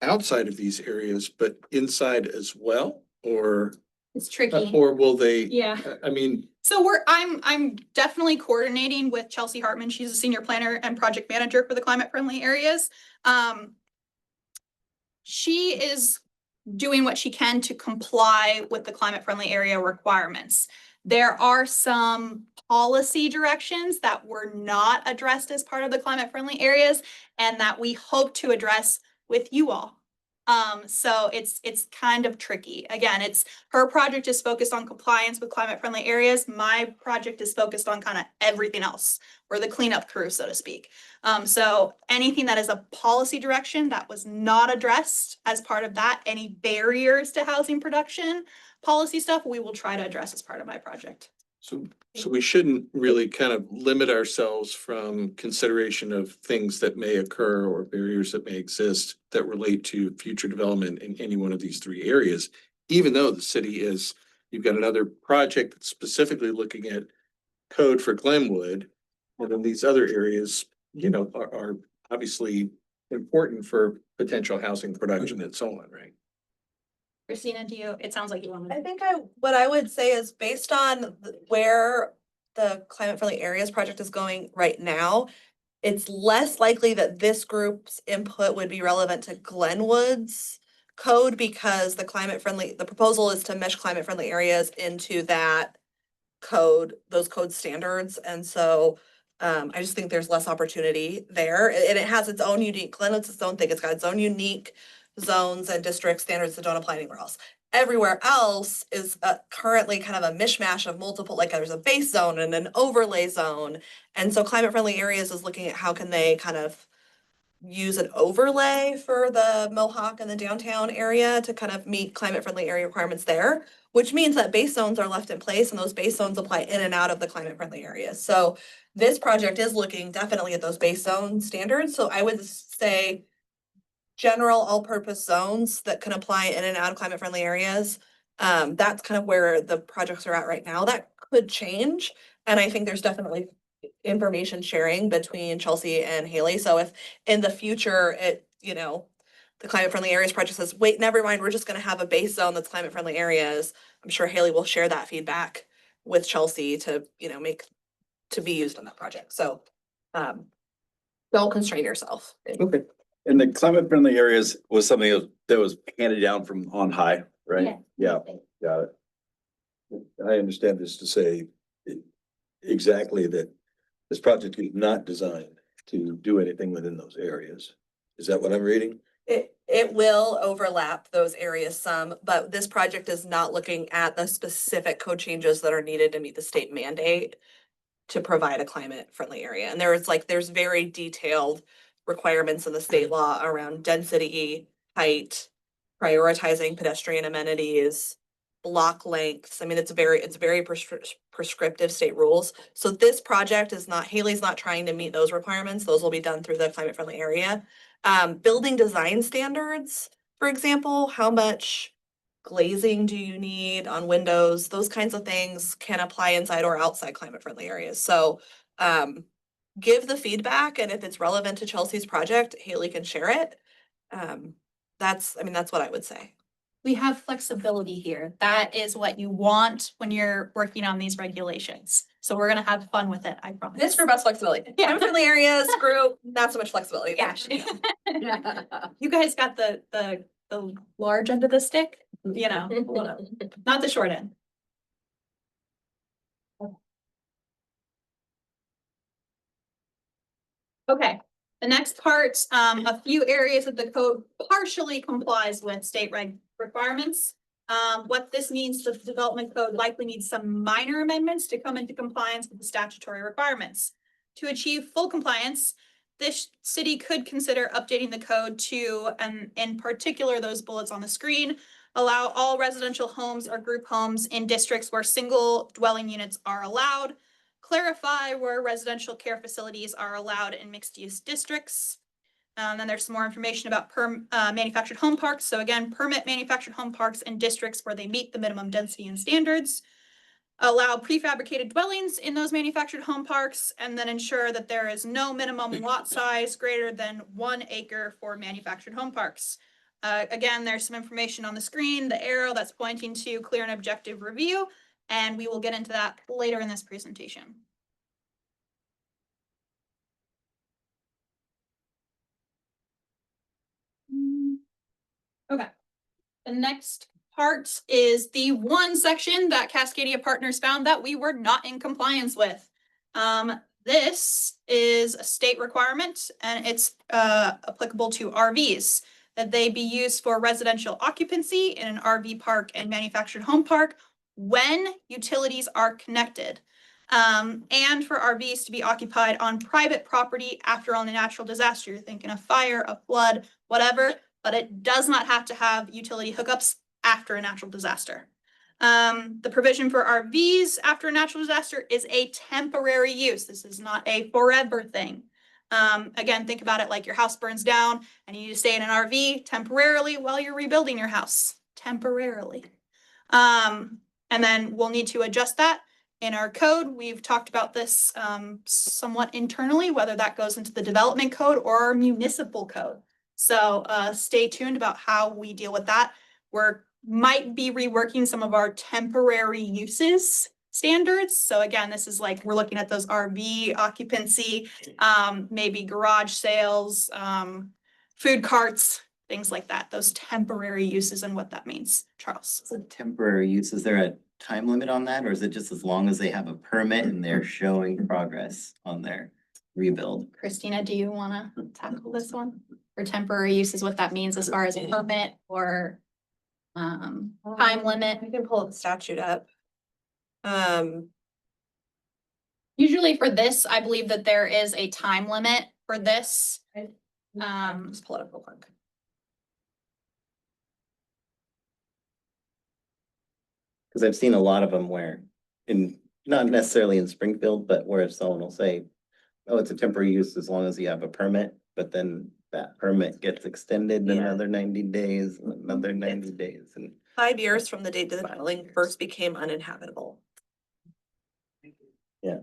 outside of these areas, but inside as well, or It's tricky. or will they? Yeah. I mean, So I'm definitely coordinating with Chelsea Hartman. She's a senior planner and project manager for the climate friendly areas. She is doing what she can to comply with the climate friendly area requirements. There are some policy directions that were not addressed as part of the climate friendly areas and that we hope to address with you all. So it's kind of tricky. Again, her project is focused on compliance with climate friendly areas. My project is focused on kind of everything else. We're the cleanup crew, so to speak. So anything that is a policy direction that was not addressed as part of that, any barriers to housing production policy stuff, we will try to address as part of my project. So we shouldn't really kind of limit ourselves from consideration of things that may occur or barriers that may exist that relate to future development in any one of these 3 areas, even though the city is, you've got another project that's specifically looking at code for Glenwood. And then these other areas, are obviously important for potential housing production and so on, right? Christina, it sounds like you want to. I think what I would say is based on where the climate friendly areas project is going right now, it's less likely that this group's input would be relevant to Glenwood's code because the proposal is to mesh climate friendly areas into that code, those code standards. And so I just think there's less opportunity there. And it has its own unique, Glenwood's its own thing. It's got its own unique zones and district standards that don't apply anywhere else. Everywhere else is currently kind of a mishmash of multiple, like there's a base zone and an overlay zone. And so climate friendly areas is looking at how can they kind of use an overlay for the Mohawk and the downtown area to kind of meet climate friendly area requirements there, which means that base zones are left in place and those base zones apply in and out of the climate friendly areas. So this project is looking definitely at those base zone standards. So I would say general all-purpose zones that can apply in and out of climate friendly areas. That's kind of where the projects are at right now. That could change. And I think there's definitely information sharing between Chelsea and Haley. So if in the future the climate friendly areas project says, wait, never mind, we're just gonna have a base zone that's climate friendly areas, I'm sure Haley will share that feedback with Chelsea to, to be used on that project. So don't constrain yourself. Okay. And the climate friendly areas was something that was handed down from on high, right? Yeah, got it. I understand this to say exactly that this project is not designed to do anything within those areas. Is that what I'm reading? It will overlap those areas some, but this project is not looking at the specific code changes that are needed to meet the state mandate to provide a climate friendly area. And there's very detailed requirements in the state law around density, height, prioritizing pedestrian amenities, block lengths. I mean, it's very prescriptive state rules. So this project Haley's not trying to meet those requirements. Those will be done through the climate friendly area. Building design standards, for example, how much glazing do you need on windows? Those kinds of things can apply inside or outside climate friendly areas. So give the feedback, and if it's relevant to Chelsea's project, Haley can share it. That's what I would say. We have flexibility here. That is what you want when you're working on these regulations. So we're gonna have fun with it, I promise. This group has flexibility. Yeah. Climate friendly areas group, not so much flexibility. Yeah. You guys got the large end of the stick, whatever. Not the short end. Okay, the next part, a few areas of the code partially complies with state requirements. What this means, the development code likely needs some minor amendments to come into compliance with the statutory requirements. To achieve full compliance, this city could consider updating the code to, and in particular, those bullets on the screen, allow all residential homes or group homes in districts where single dwelling units are allowed, clarify where residential care facilities are allowed in mixed use districts. Then there's some more information about manufactured home parks. So again, permit manufactured home parks in districts where they meet the minimum density and standards. Allow prefabricated dwellings in those manufactured home parks, and then ensure that there is no minimum lot size greater than 1 acre for manufactured home parks. Again, there's some information on the screen, the arrow that's pointing to clear and objective review, and we will get into that later in this presentation. Okay, the next part is the one section that Cascadia Partners found that we were not in compliance with. This is a state requirement, and it's applicable to RVs, that they be used for residential occupancy in an RV park and manufactured home park when utilities are connected. And for RVs to be occupied on private property after a natural disaster. You're thinking a fire, a flood, whatever, but it does not have to have utility hookups after a natural disaster. The provision for RVs after a natural disaster is a temporary use. This is not a forever thing. Again, think about it like your house burns down and you need to stay in an RV temporarily while you're rebuilding your house. Temporarily. And then we'll need to adjust that in our code. We've talked about this somewhat internally, whether that goes into the development code or our municipal code. So stay tuned about how we deal with that. Might be reworking some of our temporary uses standards. So again, this is like, we're looking at those RV occupancy, maybe garage sales, food carts, things like that, those temporary uses and what that means. Charles. So temporary use, is there a time limit on that, or is it just as long as they have a permit and they're showing progress on their rebuild? Christina, do you want to tackle this one? For temporary uses, what that means as far as a permit or time limit? You can pull the statute up. Usually for this, I believe that there is a time limit for this. Just pull it up real quick. Cause I've seen a lot of them where not necessarily in Springfield, but where someone will say, oh, it's a temporary use as long as you have a permit, but then that permit gets extended Yeah. another 90 days, another 90 days and. 5 years from the date the dwelling first became uninhabitable. Yeah.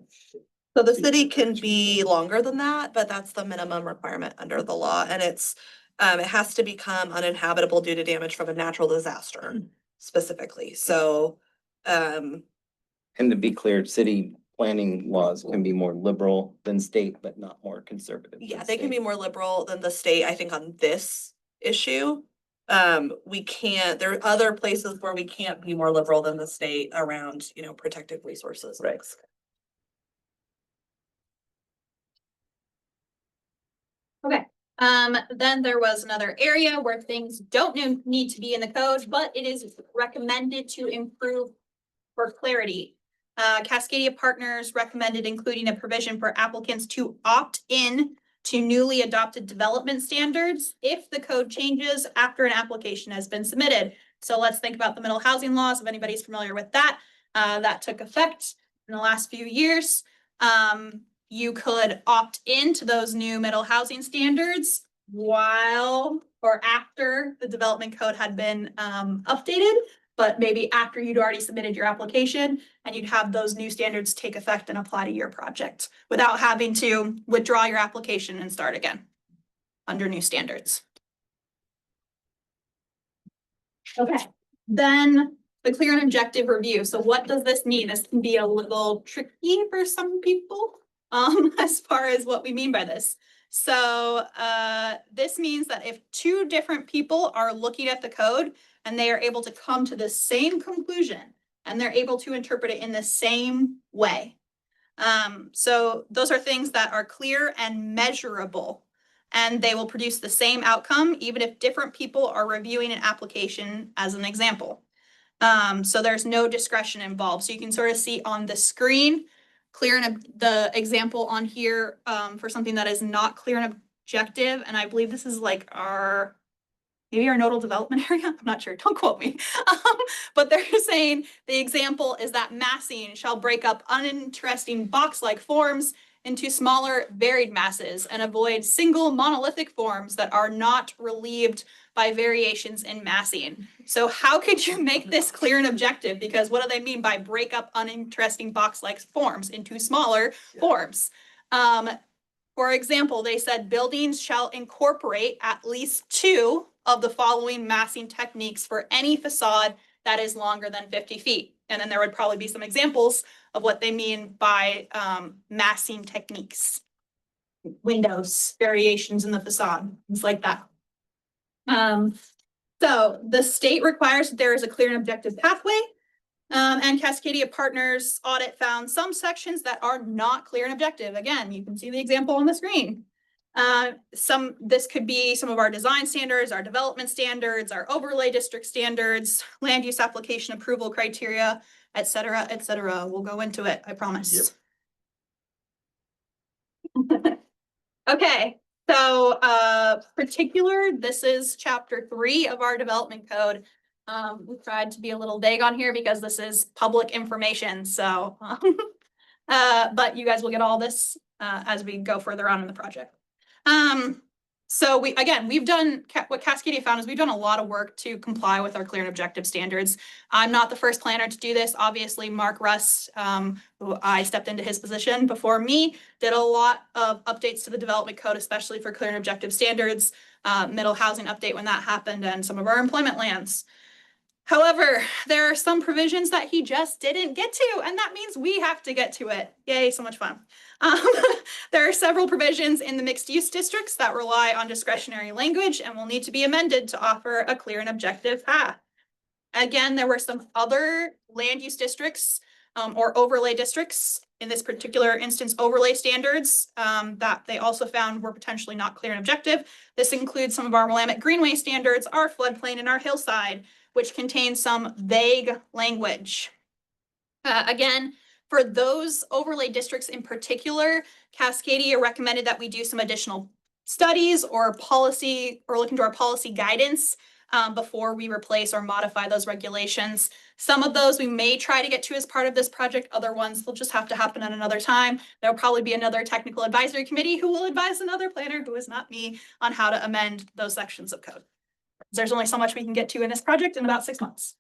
So the city can be longer than that, but that's the minimum requirement under the law, and it has to become uninhabitable due to damage from a natural disaster specifically, so, And to be clear, city planning laws can be more liberal than state, but not more conservative. yeah, than they can be state. more liberal than the state, I think, on this issue. We can't, there are other places where we can't be more liberal than the state around, protected resources. Right. Okay, then there was another area where things don't need to be in the code, but it is recommended to improve for clarity. Cascadia Partners recommended including a provision for applicants to opt in to newly adopted development standards if the code changes after an application has been submitted. So let's think about the middle housing laws, if anybody's familiar with that. That took effect in the last few years. You could opt into those new middle housing standards while or after the development code had been updated, but maybe after you'd already submitted your application, and you'd have those new standards take effect and apply to your project without having to withdraw your application and start again under new standards. Okay, then the clear and objective review. So what does this mean? This can be a little tricky for some people, as far as what we mean by this. So this means that if two different people are looking at the code and they are able to come to the same conclusion and they're able to interpret it in the same way. So those are things that are clear and measurable, and they will produce the same outcome even if different people are reviewing an application, as an example. So there's no discretion involved. So you can sort of see on the screen, clear and the example on here for something that is not clear and objective. And I believe this is like maybe our nodal development area. I'm not sure. Don't quote me. But they're saying the example is that massing shall break up uninteresting box-like forms into smaller varied masses and avoid single monolithic forms that are not relieved by variations in massing. So how could you make this clear and objective? Because what do they mean by break up uninteresting box-like forms into smaller forms? For example, they said buildings shall incorporate at least 2 of the following massing techniques for any facade that is longer than 50 feet. And then there would probably be some examples of what they mean by massing techniques. Windows, variations in the facade, things like that. So the state requires that there is a clear and objective pathway. And Cascadia Partners audit found some sections that are not clear and objective. Again, you can see the example on the screen. This could be some of our design standards, our development standards, our overlay district standards, land use application approval criteria, et cetera, et cetera. We'll go into it, I promise. Yep. Okay, so particular, this is chapter 3 of our development code. We tried to be a little vague on here because this is public information, so but you guys will get all this as we go further on in the project. So we've done, what Cascadia found is we've done a lot of work to comply with our clear and objective standards. I'm not the first planner to do this. Obviously, Mark Rust, who I stepped into his position before me, did a lot of updates to the development code, especially for clear and objective standards, middle housing update when that happened, and some of our employment lands. However, there are some provisions that he just didn't get to, and that means we have to get to it. Yay, so much fun. There are several provisions in the mixed use districts that rely on discretionary language and will need to be amended to offer a clear and objective path. Again, there were some other land use districts or overlay districts, in this particular instance, overlay standards that they also found were potentially not clear and objective. This includes some of our Willamette Greenway standards, our floodplain, and our hillside, which contains some vague language. Again, for those overlay districts in particular, Cascadia recommended that we do some additional studies or policy, or look into our policy guidance before we replace or modify those regulations. Some of those we may try to get to as part of this project. Other ones will just have to happen at another time. There'll probably be another technical advisory committee who will advise another planner, who is not me, on how to amend those sections of code. There's only so much we can get to in this project in about 6 months.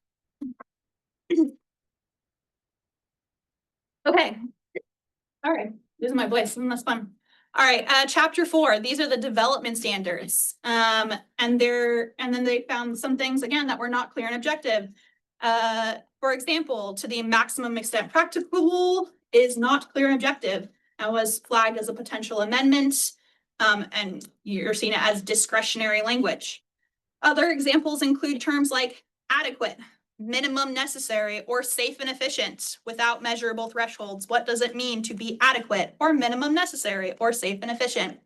Okay. All right, losing my voice, that's fun. All right, chapter 4, these are the development standards. And then they found some things again that were not clear and objective. For example, to the maximum extent practicable is not clear and objective and was flagged as a potential amendment. And you're seeing it as discretionary language. Other examples include terms like adequate, minimum necessary, or safe and efficient without measurable thresholds. What does it mean to be adequate or minimum necessary or safe and efficient?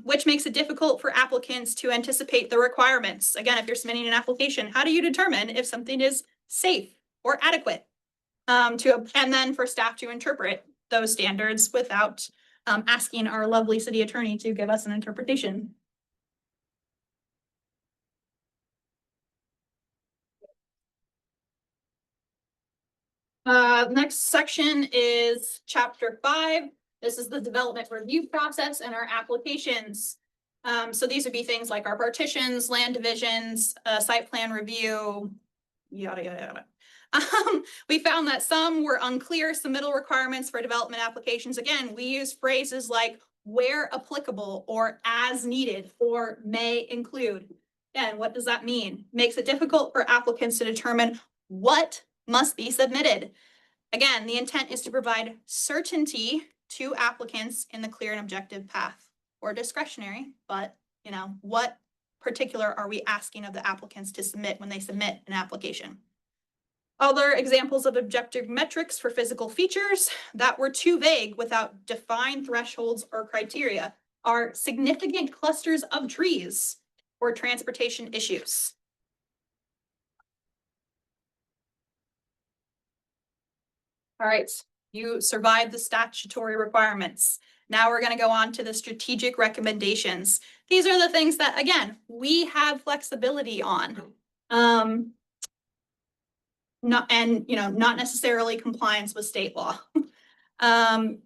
Which makes it difficult for applicants to anticipate the requirements. Again, if you're submitting an application, how do you determine if something is safe or adequate? And then for staff to interpret those standards without asking our lovely city attorney to give us an interpretation. Next section is chapter 5. This is the development review process and our applications. So these would be things like our partitions, land divisions, site plan review, yada, yada, yada. We found that some were unclear submittal requirements for development applications. Again, we use phrases like where applicable or as needed or may include. And what does that mean? Makes it difficult for applicants to determine what must be submitted. Again, the intent is to provide certainty to applicants in the clear and objective path, or discretionary, but you know, what particular are we asking of the applicants to submit when they submit an application? Other examples of objective metrics for physical features that were too vague without defined thresholds or criteria are significant clusters of trees or transportation issues. All right, you survived the statutory requirements. Now we're going to go on to the strategic recommendations. These are the things that, again, we have flexibility on. Not necessarily compliance with state law.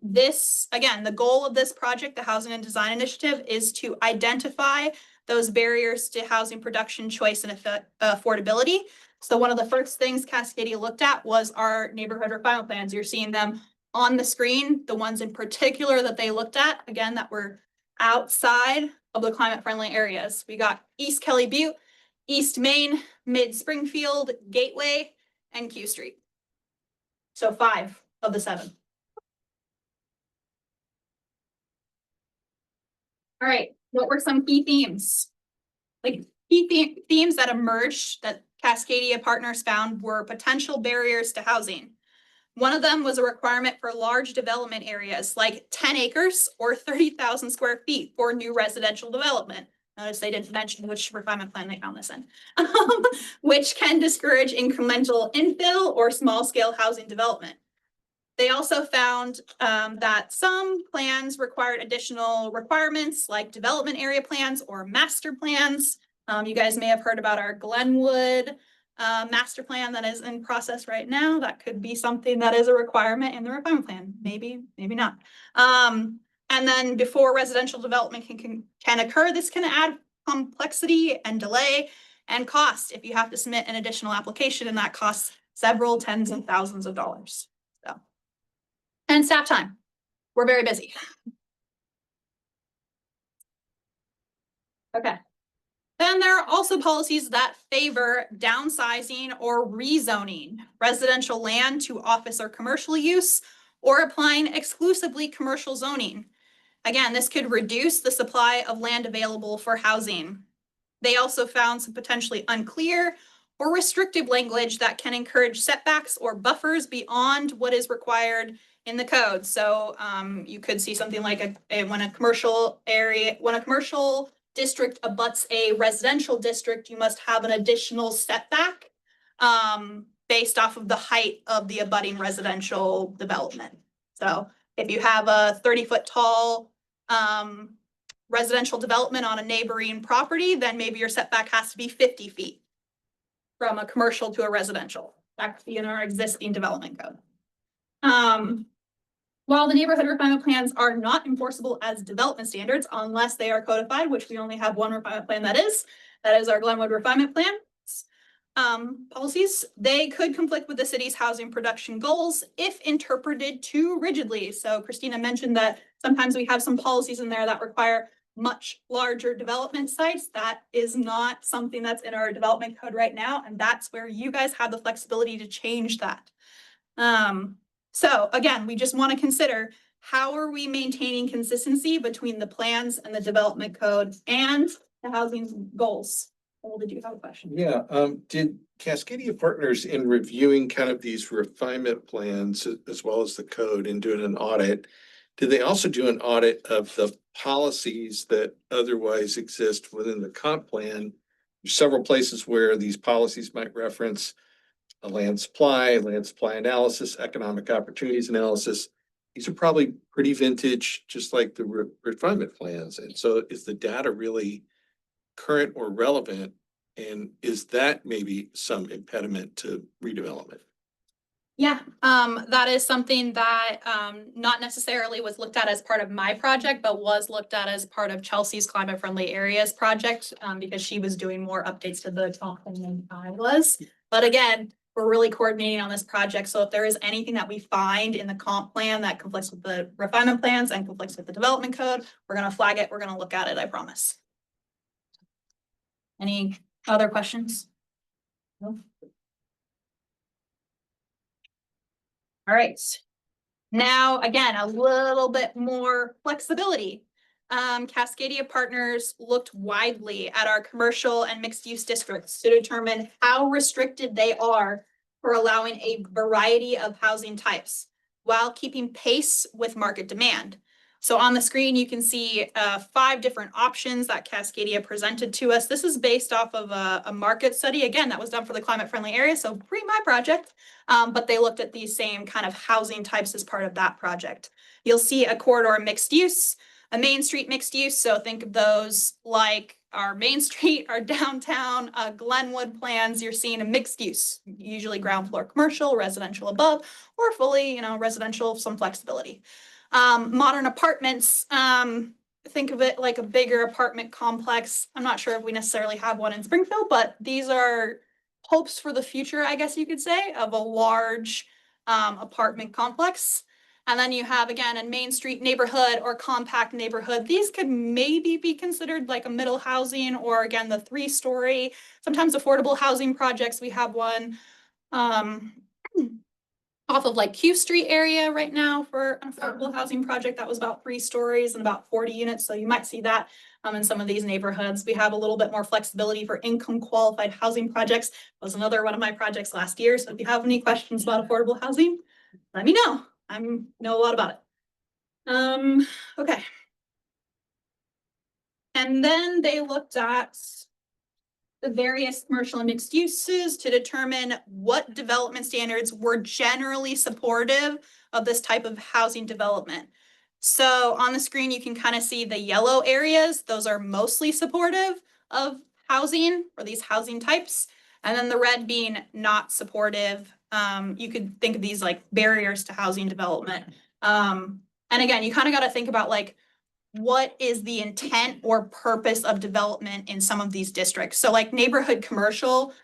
This, again, the goal of this project, the Housing and Design Initiative, is to identify those barriers to housing production, choice, and affordability. So one of the first things Cascadia looked at was our neighborhood refinement plans. You're seeing them on the screen, the ones in particular that they looked at, again, that were outside of the climate-friendly areas. We got East Kelly Butte, East Main, Mid Springfield, Gateway, and Q Street. So 5 of the 7. All right, what were some key themes? Like key themes that emerged that Cascadia partners found were potential barriers to housing. One of them was a requirement for large development areas like 10 acres or 30,000 square feet for new residential development. Notice they didn't mention which refinement plan they found this in, which can discourage incremental infill or small scale housing development. They also found that some plans required additional requirements like development area plans or master plans. You guys may have heard about our Glenwood master plan that is in process right now. That could be something that is a requirement in the refinement plan. Maybe, maybe not. And then before residential development can occur, this can add complexity and delay and cost if you have to submit an additional application, and that costs several tens of thousands of dollars. So, and staff time. We're very busy. Okay. Then there are also policies that favor downsizing or rezoning residential land to office or commercial use, or applying exclusively commercial zoning. Again, this could reduce the supply of land available for housing. They also found some potentially unclear or restrictive language that can encourage setbacks or buffers beyond what is required in the code. So you could see something like when a commercial district abuts a residential district, you must have an additional setback based off of the height of the abutting residential development. So if you have a 30-foot tall residential development on a neighboring property, then maybe your setback has to be 50 feet from a commercial to a residential. That could be in our existing development code. While the neighborhood refinement plans are not enforceable as development standards unless they are codified, which we only have one refinement plan that is our Glenwood refinement plan. Policies, they could conflict with the city's housing production goals if interpreted too rigidly. So Christina mentioned that sometimes we have some policies in there that require much larger development sites. That is not something that's in our development code right now, and that's where you guys have the flexibility to change that. So again, we just want to consider, how are we maintaining consistency between the plans and the development code and the housing goals? Well, did you have a question? Yeah, did Cascadia Partners, in reviewing kind of these refinement plans as well as the code and doing an audit, did they also do an audit of the policies that otherwise exist within the comp plan? There's several places where these policies might reference a land supply analysis, economic opportunities analysis. These are probably pretty vintage, just like the refinement plans. And so is the data really current or relevant? And is that maybe some impediment to redevelopment? Yeah, that is something that not necessarily was looked at as part of my project, but was looked at as part of Chelsea's Climate Friendly Areas project, because she was doing more updates to the comp plan than I was. But again, we're really coordinating on this project. So if there is anything that we find in the comp plan that conflicts with the refinement plans and conflicts with the development code, we're gonna flag it, we're gonna look at it, I promise. Any other questions? No? All right. Now, again, a little bit more flexibility. Cascadia Partners looked widely at our commercial and mixed use districts to determine how restricted they are for allowing a variety of housing types while keeping pace with market demand. So on the screen, you can see 5 different options that Cascadia presented to us. This is based off of a market study, again, that was done for the climate friendly area, so pre my project, but they looked at these same kind of housing types as part of that project. You'll see a corridor mixed use, a Main Street mixed use, so think of those like our Main Street, our downtown, Glenwood plans. You're seeing a mixed use, usually ground floor commercial, residential above, or fully, residential, some flexibility. Modern apartments, think of it like a bigger apartment complex. I'm not sure if we necessarily have one in Springfield, but these are hopes for the future, I guess you could say, of a large apartment complex. And then you have, again, a Main Street neighborhood or compact neighborhood. These could maybe be considered like a middle housing, or again, the 3-story, sometimes affordable housing projects. We have one off of like Q Street area right now for an affordable housing project that was about 3 stories and about 40 units. So you might see that in some of these neighborhoods. We have a little bit more flexibility for income qualified housing projects. It was another one of my projects last year. So if you have any questions about affordable housing, let me know. I know a lot about it. Okay. And then they looked at the various commercial and mixed uses to determine what development standards were generally supportive of this type of housing development. So on the screen, you can kind of see the yellow areas. Those are mostly supportive of housing or these housing types. And then the red being not supportive. You could think of these like barriers to housing development. And again, you kind of got to think about like, what is the intent or purpose of development in some of these districts? So like neighborhood commercial,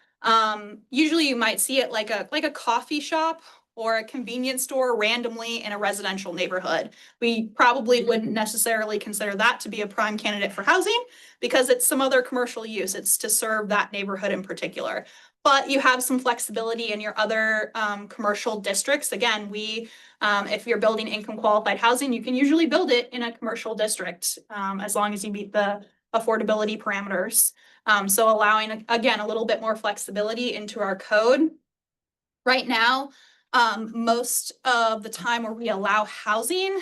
usually you might see it like a coffee shop or a convenience store randomly in a residential neighborhood. We probably wouldn't necessarily consider that to be a prime candidate for housing because it's some other commercial use. It's to serve that neighborhood in particular. But you have some flexibility in your other commercial districts. Again, if you're building income qualified housing, you can usually build it in a commercial district as long as you meet the affordability parameters. So allowing, again, a little bit more flexibility into our code. Right now, most of the time where we allow housing,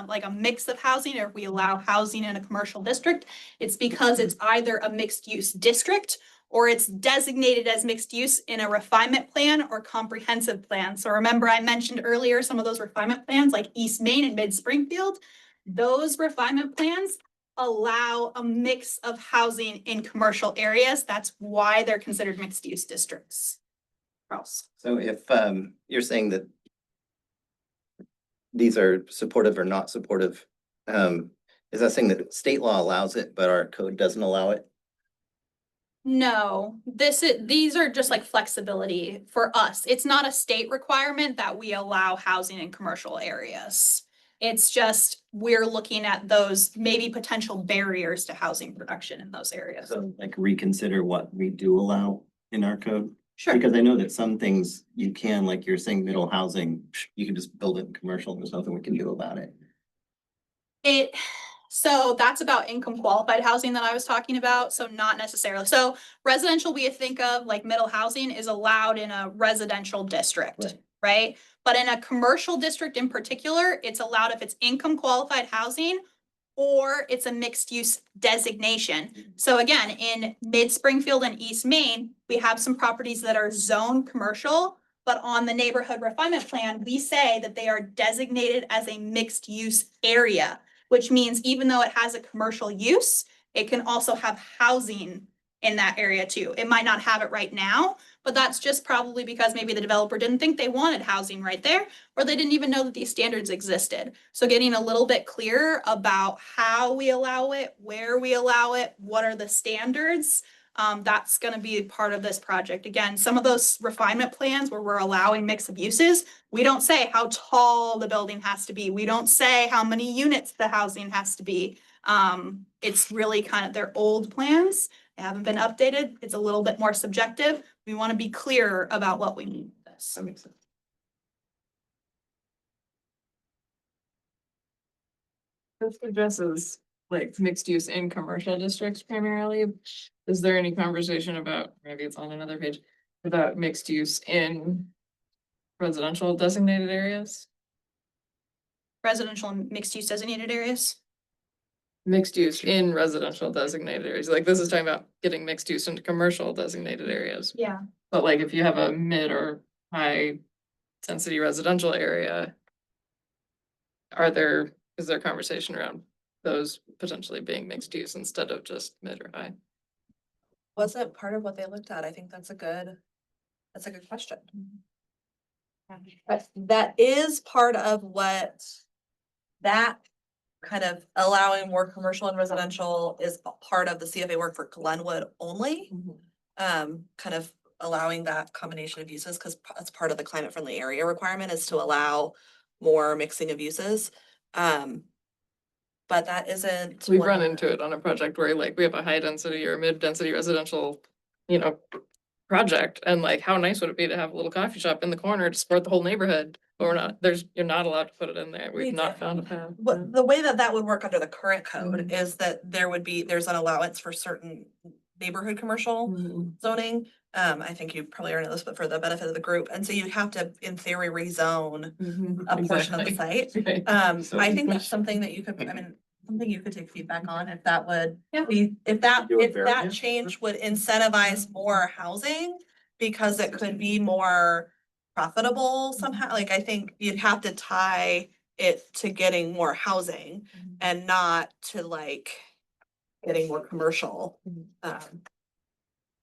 like a mix of housing, or if we allow housing in a commercial district, it's because it's either a mixed use district or it's designated as mixed use in a refinement plan or comprehensive plan. So remember, I mentioned earlier some of those refinement plans like East Main and Mid Springfield. Those refinement plans allow a mix of housing in commercial areas. That's why they're considered mixed use districts. Charles? So if you're saying that these are supportive or not supportive, is that saying that state law allows it, but our code doesn't allow it? No, these are just like flexibility for us. It's not a state requirement that we allow housing in commercial areas. It's just, we're looking at those maybe potential barriers to housing production in those areas. So like reconsider what we do allow in our code? Sure. Because I know that some things you can, like you're saying, middle housing, you can just build it in commercial, there's nothing we can do about it. So that's about income qualified housing that I was talking about, so not necessarily. So residential, we think of like middle housing is allowed in a residential district, right? But in a commercial district in particular, it's allowed if it's income qualified housing or it's a mixed use designation. So again, in mid Springfield and East Main, we have some properties that are zoned commercial, but on the neighborhood refinement plan, we say that they are designated as a mixed use area, which means even though it has a commercial use, it can also have housing in that area too. It might not have it right now, but that's just probably because maybe the developer didn't think they wanted housing right there, or they didn't even know that these standards existed. So getting a little bit clearer about how we allow it, where we allow it, what are the standards, that's gonna be part of this project. Again, some of those refinement plans where we're allowing mix of uses, we don't say how tall the building has to be. We don't say how many units the housing has to be. It's really kind of, they're old plans. They haven't been updated. It's a little bit more subjective. We want to be clear about what we mean with this. That makes sense. This addresses like mixed use in commercial districts primarily. Is there any conversation about, maybe it's on another page, about mixed use in residential designated areas? Residential and mixed use designated areas. Mixed use in residential designated areas, like this is talking about getting mixed use into commercial designated areas. Yeah. But like if you have a mid or high density residential area, is there conversation around those potentially being mixed use instead of just mid or high? Wasn't part of what they looked at. I think that's a good question. But that is part of what that kind of allowing more commercial and residential is a part of the CFA work for Glenwood only. Kind of allowing that combination of uses, because that's part of the climate friendly area requirement is to allow more mixing of uses. But that isn't. We've run into it on a project where like we have a high density or mid density residential, project, and like how nice would it be to have a little coffee shop in the corner to support the whole neighborhood? But you're not allowed to put it in there. We've not found a path. But the way that would work under the current code is that there's an allowance for certain neighborhood commercial zoning. I think you probably already know this, but for the benefit of the group, and so you have to, in theory, rezone a portion of the site. Right. I think that's something that you could, something you could take feedback on if that would Yeah. be, if that Do a variance? change would incentivize more housing, because it could be more profitable somehow. Like, I think you'd have to tie it to getting more housing and not to like getting more commercial.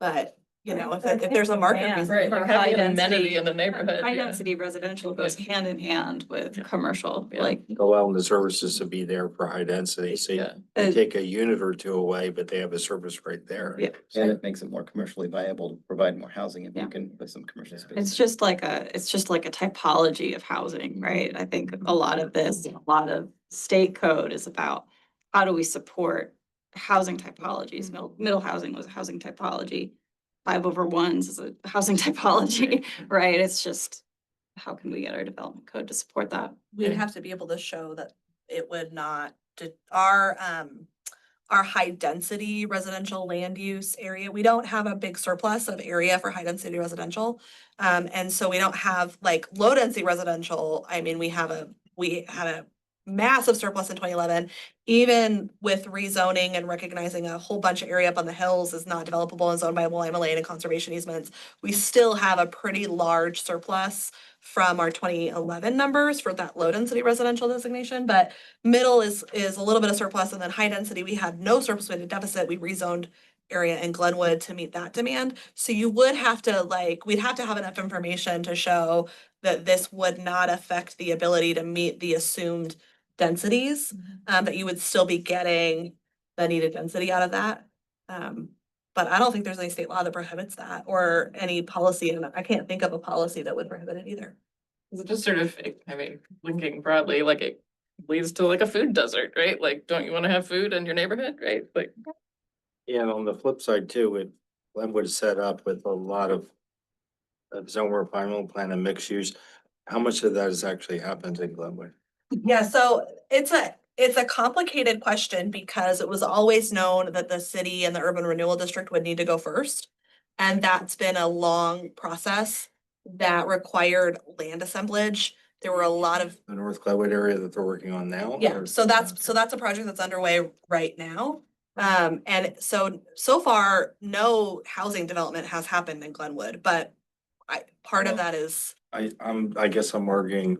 But if there's a market Yeah. reason Right, for like high having an amenity density- in the neighborhood. High yeah. density residential goes hand in hand with commercial, Yeah. like, Allowing the services to be there for high density, so Yeah. you take a unit or two away, but they have a service right there. Yeah. And it makes it more commercially viable to provide more housing if Yeah. you can put some commercial space. it's just like a typology of housing, right? I think a lot of this, a lot of state code is about how do we support housing typologies? Middle housing was a housing typology. 5/1s is a housing typology, right? It's just, how can we get our development code to support that? we'd have to be able to show that it would not, our high density residential land use area, we don't have a big surplus of area for high density residential. And so we don't have like low density residential. I mean, we have a massive surplus in 2011. Even with rezoning and recognizing a whole bunch of area up on the hills is not developable and zoned by Willamette Lane and conservation easements, we still have a pretty large surplus from our 2011 numbers for that low density residential designation. But middle is a little bit of surplus, and then high density, we had no surplus, we had a deficit. We rezoned area in Glenwood to meet that demand. So you would have to we'd have to have enough information to show that this would not affect the ability to meet the assumed densities, that you would still be getting the needed density out of that. But I don't think there's any state law that prohibits that or any policy, and I can't think of a policy that would prohibit it either. Is it just sort of, I mean, thinking broadly, like it leads to like a food desert, right? Like, don't you want to have food in your neighborhood, right? Like, Yeah, and on the flip side too, Glenwood is set up with a lot of zone refinement plan and mixed use. How much of that has actually happened in Glenwood? Yeah, so it's a complicated question because it was always known that the city and the urban renewal district would need to go first. And that's been a long process that required land assemblage. There were a lot of, The North Glenwood area that they're working on now? yeah, or- so that's a project that's underway right now. And so far, no housing development has happened in Glenwood, but part of that is, I guess I'm arguing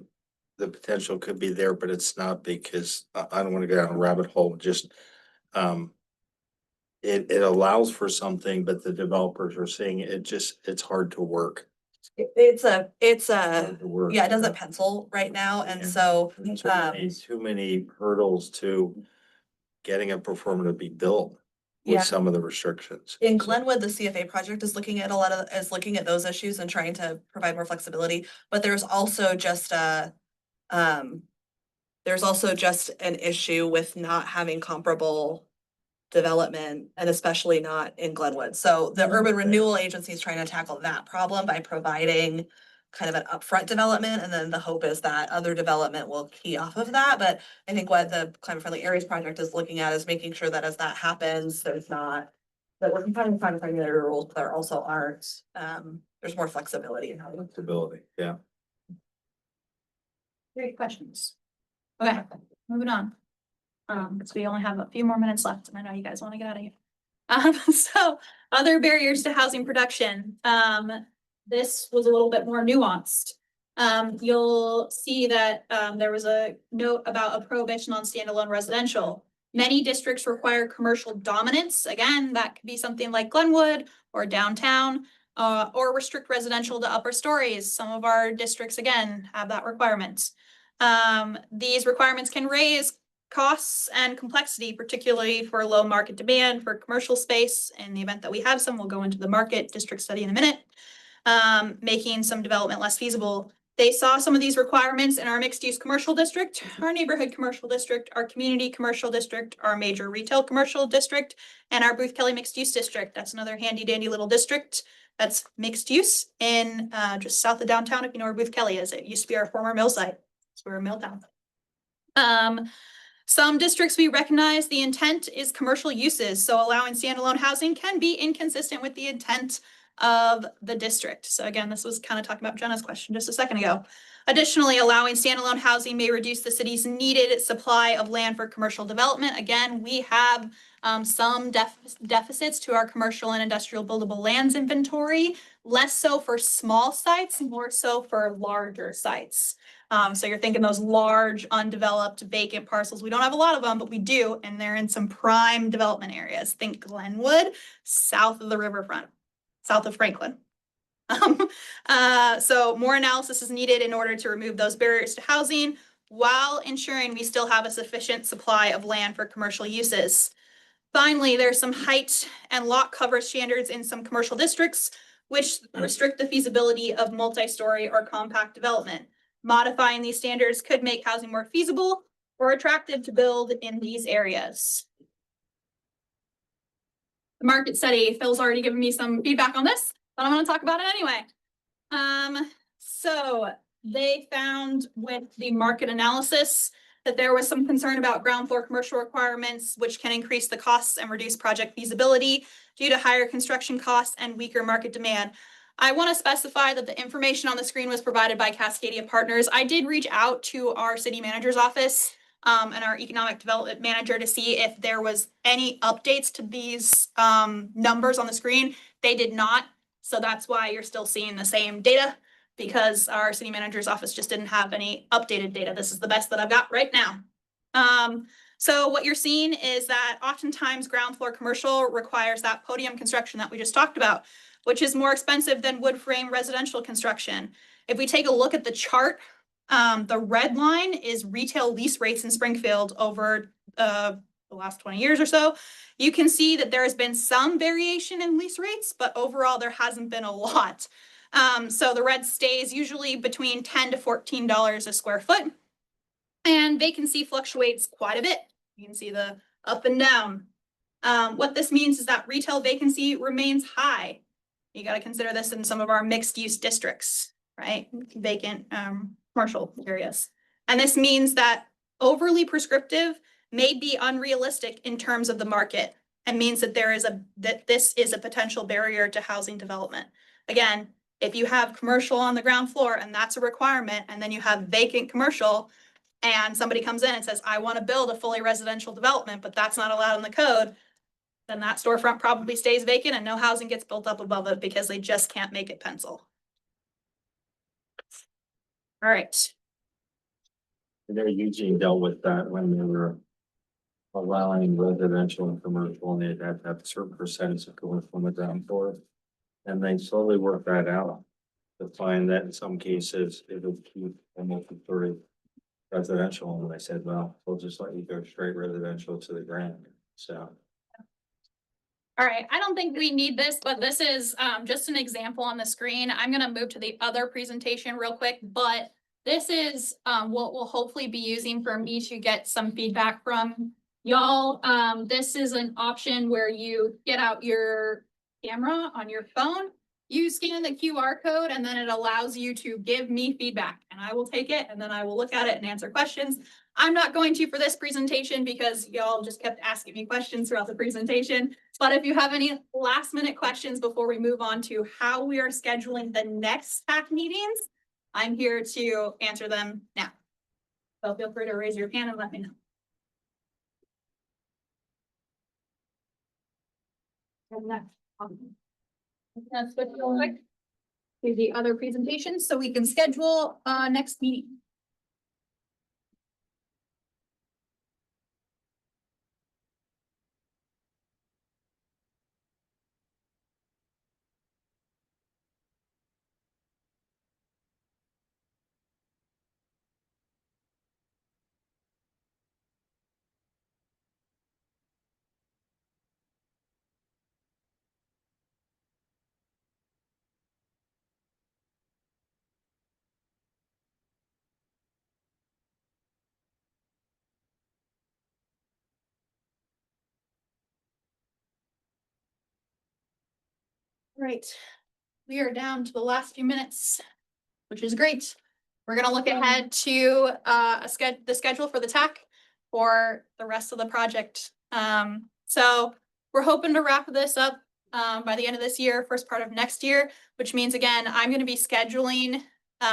the potential could be there, but it's not because I don't want to go down a rabbit hole, just it allows for something, but the developers are saying it's hard to work. it's Hard to work, yeah, it doesn't pencil right now, and Yeah. so, Too many hurdles to getting a performer to be built Yeah. with some of the restrictions. in Glenwood, the CFA project is looking at looking at those issues and trying to provide more flexibility, but there's also just an issue with not having comparable development, and especially not in Glenwood. So the urban renewal agency is trying to tackle that problem by providing kind of an upfront development, and then the hope is that other development will key off of that. But I think what the Climate Friendly Areas Project is looking at is making sure that as that happens, that we're trying to find the rules, but there also aren't, there's more flexibility in how we. Stability, yeah. Great questions. Okay, moving on. Because we only have a few more minutes left and I know you guys want to get out of here. So other barriers to housing production. This was a little bit more nuanced. You'll see that there was a note about a prohibition on standalone residential. Many districts require commercial dominance. Again, that could be something like Glenwood or downtown, or restrict residential to upper stories. Some of our districts, again, have that requirement. These requirements can raise costs and complexity, particularly for low market demand for commercial space. In the event that we have some, we'll go into the market district study in a minute, making some development less feasible. They saw some of these requirements in our mixed use commercial district, our neighborhood commercial district, our community commercial district, our major retail commercial district, and our Booth Kelly mixed use district. That's another handy dandy little district that's mixed use in just south of downtown, if you know where Booth Kelly is. It used to be our former mill site. So we're a mill town. Some districts we recognize the intent is commercial uses, so allowing standalone housing can be inconsistent with the intent of the district. So again, this was kind of talking about Jenna's question just a second ago. Additionally, allowing standalone housing may reduce the city's needed supply of land for commercial development. Again, we have some deficits to our commercial and industrial buildable lands inventory, less so for small sites, more so for larger sites. So you're thinking those large undeveloped vacant parcels. We don't have a lot of them, but we do, and they're in some prime development areas. Think Glenwood, south of the riverfront, south of Franklin. So more analysis is needed in order to remove those barriers to housing while ensuring we still have a sufficient supply of land for commercial uses. Finally, there's some height and lot coverage standards in some commercial districts, which restrict the feasibility of multi-story or compact development. Modifying these standards could make housing more feasible or attractive to build in these areas. The market study, Phil's already given me some feedback on this, but I'm going to talk about it anyway. So they found with the market analysis that there was some concern about ground floor commercial requirements, which can increase the costs and reduce project feasibility due to higher construction costs and weaker market demand. I want to specify that the information on the screen was provided by Cascadia Partners. I did reach out to our city manager's office and our economic development manager to see if there was any updates to these, numbers on the screen. They did not, so that's why you're still seeing the same data, because our city manager's office just didn't have any updated data. This is the best that I've got right now. So what you're seeing is that oftentimes ground floor commercial requires that podium construction that we just talked about, which is more expensive than wood frame residential construction. If we take a look at the chart, the red line is retail lease rates in Springfield over the last 20 years or so. You can see that there has been some variation in lease rates, but overall there hasn't been a lot. So the red stays usually between $10 to $14 a square foot. And vacancy fluctuates quite a bit. You can see the up and down. What this means is that retail vacancy remains high. You got to consider this in some of our mixed use districts, right? Vacant commercial areas. And this means that overly prescriptive may be unrealistic in terms of the market, and means that this is a potential barrier to housing development. Again, if you have commercial on the ground floor and that's a requirement, and then you have vacant commercial, and somebody comes in and says, I want to build a fully residential development, but that's not allowed in the code, then that storefront probably stays vacant and no housing gets built up above it because they just can't make it pencil. All right. They're usually dealt with that when they were allowing residential and commercial, and they'd have to have a certain percentage of going from the ground floor. And they slowly work that out to find that in some cases it would keep a multi-story residential. And I said, well, we'll just let you go straight residential to the ground. So. All right, I don't think we need this, but this is just an example on the screen. I'm gonna move to the other presentation real quick, but this is what we'll hopefully be using for me to get some feedback from y'all. This is an option where you get out your camera on your phone, you scan the QR code, and then it allows you to give me feedback, and I will take it and then I will look at it and answer questions. I'm not going to for this presentation because y'all just kept asking me questions throughout the presentation. But if you have any last minute questions before we move on to how we are scheduling the next TAC meetings, I'm here to answer them now. So feel free to raise your hand and let me know. Let's switch real quick to the other presentation so we can schedule next meeting. Right, we are down to the last few minutes, which is great. We're gonna look ahead to the schedule for the TAC for the rest of the project. So we're hoping to wrap this up by the end of this year, first part of next year, which means again, I'm gonna be scheduling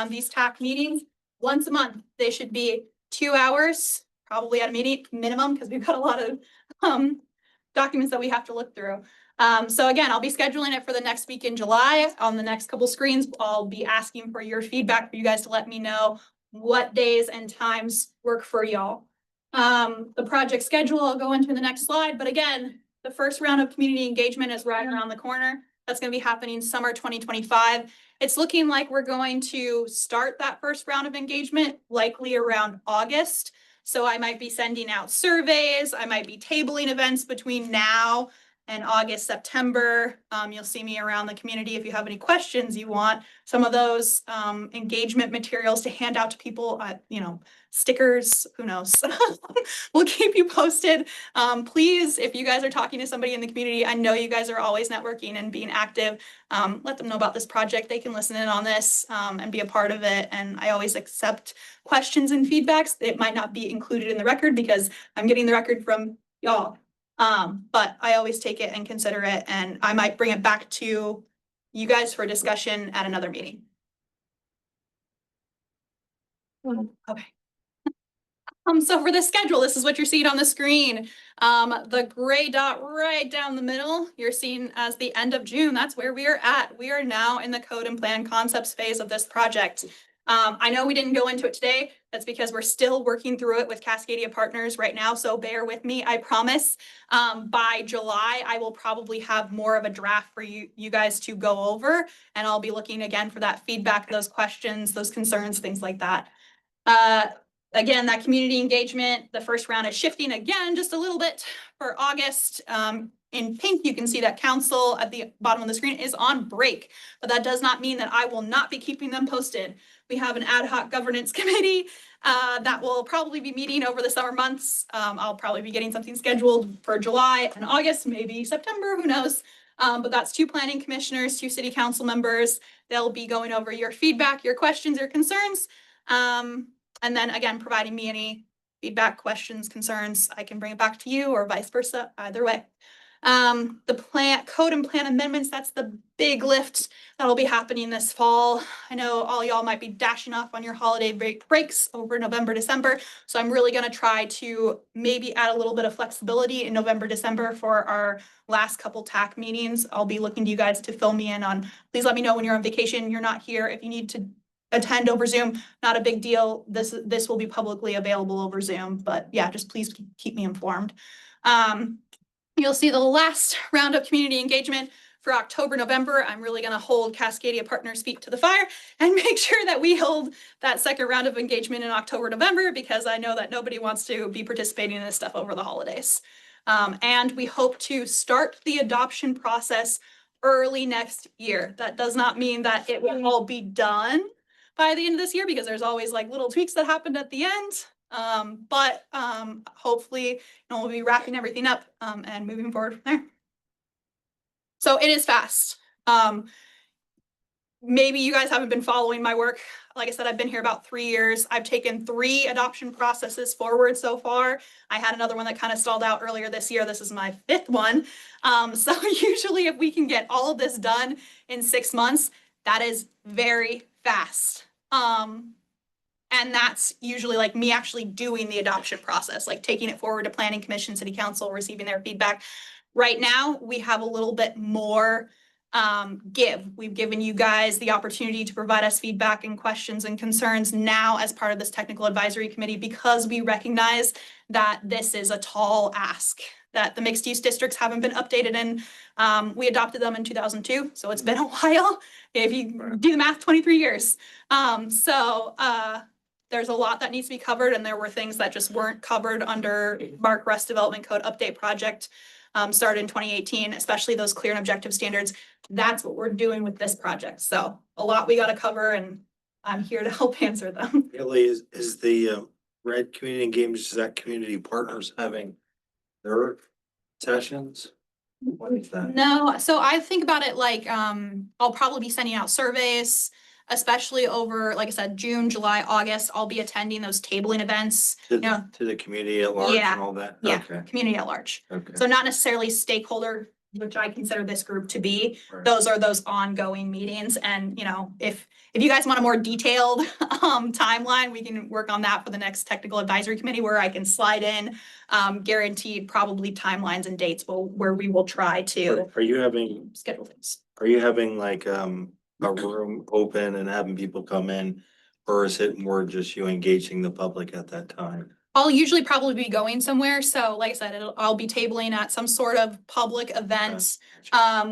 these TAC meetings once a month. They should be 2 hours, probably at a meeting minimum, because we've got a lot of documents that we have to look through. So again, I'll be scheduling it for the next week in July. On the next couple screens, I'll be asking for your feedback for you guys to let me know what days and times work for y'all. The project schedule I'll go into the next slide, but again, the first round of community engagement is right around the corner. That's going to be happening summer 2025. It's looking like we're going to start that first round of engagement likely around August. So I might be sending out surveys. I might be tabling events between now and August, September. You'll see me around the community if you have any questions you want. Some of those engagement materials to hand out to people, stickers, who knows? We'll keep you posted. Please, if you guys are talking to somebody in the community, I know you guys are always networking and being active. Let them know about this project. They can listen in on this and be a part of it. And I always accept questions and feedbacks. It might not be included in the record because I'm getting the record from y'all. But I always take it and consider it, and I might bring it back to you guys for discussion at another meeting. Okay. So for the schedule, this is what you're seeing on the screen. The gray dot right down the middle, you're seeing as the end of June. That's where we are at. We are now in the code and plan concepts phase of this project. I know we didn't go into it today. That's because we're still working through it with Cascadia Partners right now. So bear with me. I promise by July, I will probably have more of a draft for you guys to go over. And I'll be looking again for that feedback, those questions, those concerns, things like that. Again, that community engagement, the first round is shifting again just a little bit for August. In pink, you can see that council at the bottom of the screen is on break, but that does not mean that I will not be keeping them posted. We have an ad hoc governance committee that will probably be meeting over the summer months. I'll probably be getting something scheduled for July and August, maybe September, who knows? But that's 2 planning commissioners, 2 city council members. They'll be going over your feedback, your questions, your concerns. And then again, providing me any feedback, questions, concerns, I can bring it back to you or vice versa, either way. The code and plan amendments, that's the big lift that'll be happening this fall. I know all y'all might be dashing off on your holiday breaks over November, December. So I'm really gonna try to maybe add a little bit of flexibility in November, December for our last couple TAC meetings. I'll be looking to you guys to fill me in on, please let me know when you're on vacation, you're not here. If you need to attend over Zoom, not a big deal. This will be publicly available over Zoom, but yeah, just please keep me informed. You'll see the last round of community engagement for October, November. I'm really gonna hold Cascadia Partners' feet to the fire and make sure that we hold that second round of engagement in October, November, because I know that nobody wants to be participating in this stuff over the holidays. And we hope to start the adoption process early next year. That does not mean that it will all be done by the end of this year, because there's always like little tweaks that happened at the end. But hopefully we'll be wrapping everything up and moving forward from there. So it is fast. Maybe you guys haven't been following my work. Like I said, I've been here about 3 years. I've taken 3 adoption processes forward so far. I had another one that kind of stalled out earlier this year. This is my 5th one. So usually if we can get all of this done in 6 months, that is very fast. And that's usually like me actually doing the adoption process, like taking it forward to planning commission, city council, receiving their feedback. Right now, we have a little bit more give. We've given you guys the opportunity to provide us feedback and questions and concerns now as part of this technical advisory committee, because we recognize that this is a tall ask, that the mixed use districts haven't been updated in. We adopted them in 2002, so it's been a while. If you do the math, 23 years. There's a lot that needs to be covered, and there were things that just weren't covered under Mark Rest Development Code Update Project. Started in 2018, especially those clear and objective standards. That's what we're doing with this project. So a lot we got to cover, and I'm here to help answer them. Really, is the Red Community Engagement, is that community partners having their sessions? What is that? No, so I think about it like I'll probably be sending out surveys, especially over, like I said, June, July, August. I'll be attending those tabling events. To the community at large Yeah, and all that? Yeah, Okay. community at large. Okay. So not necessarily stakeholder, which I consider this group to be. Right. Those are those ongoing meetings. And if you guys want a more detailed timeline, we can work on that for the next technical advisory committee, where I can slide in guaranteed probably timelines and dates where we will try to Are you having like a room open and having people come in, or is it more just you engaging the public at that time? I'll usually probably be going somewhere. So like I said, I'll be tabling at some sort of public event.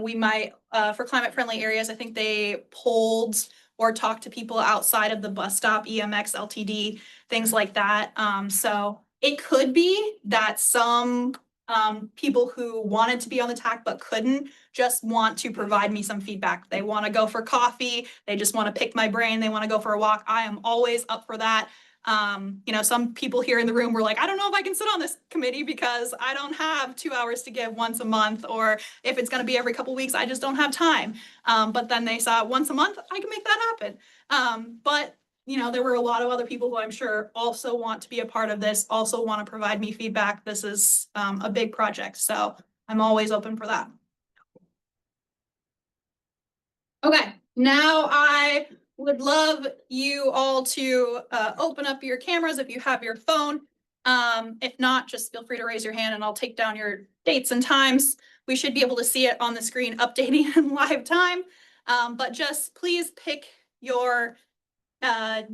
We might, for climate friendly areas, I think they polled or talked to people outside of the bus stop, EMX, LTD, things like that. So it could be that some people who wanted to be on the TAC but couldn't just want to provide me some feedback. They want to go for coffee. They just want to pick my brain. They want to go for a walk. I am always up for that. Some people here in the room were like, I don't know if I can sit on this committee because I don't have 2 hours to give once a month, or if it's going to be every couple weeks, I just don't have time. But then they saw once a month, I can make that happen. But there were a lot of other people who I'm sure also want to be a part of this, also want to provide me feedback. This is a big project, so I'm always open for that. Okay, now I would love you all to open up your cameras if you have your phone. If not, just feel free to raise your hand and I'll take down your dates and times. We should be able to see it on the screen updating in live time. But just please pick your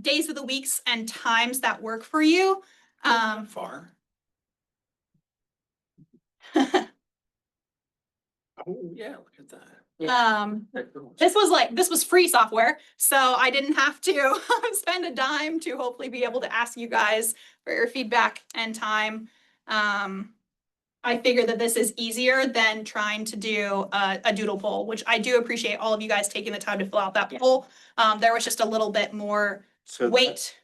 days of the weeks and times that work for you. Far. Oh, yeah, look at that. This was free software, so I didn't have to spend a dime to hopefully be able to ask you guys for your feedback and time. I figure that this is easier than trying to do a doodle poll, which I do appreciate all of you guys taking the time to fill out that poll. There was just a little bit more So weight.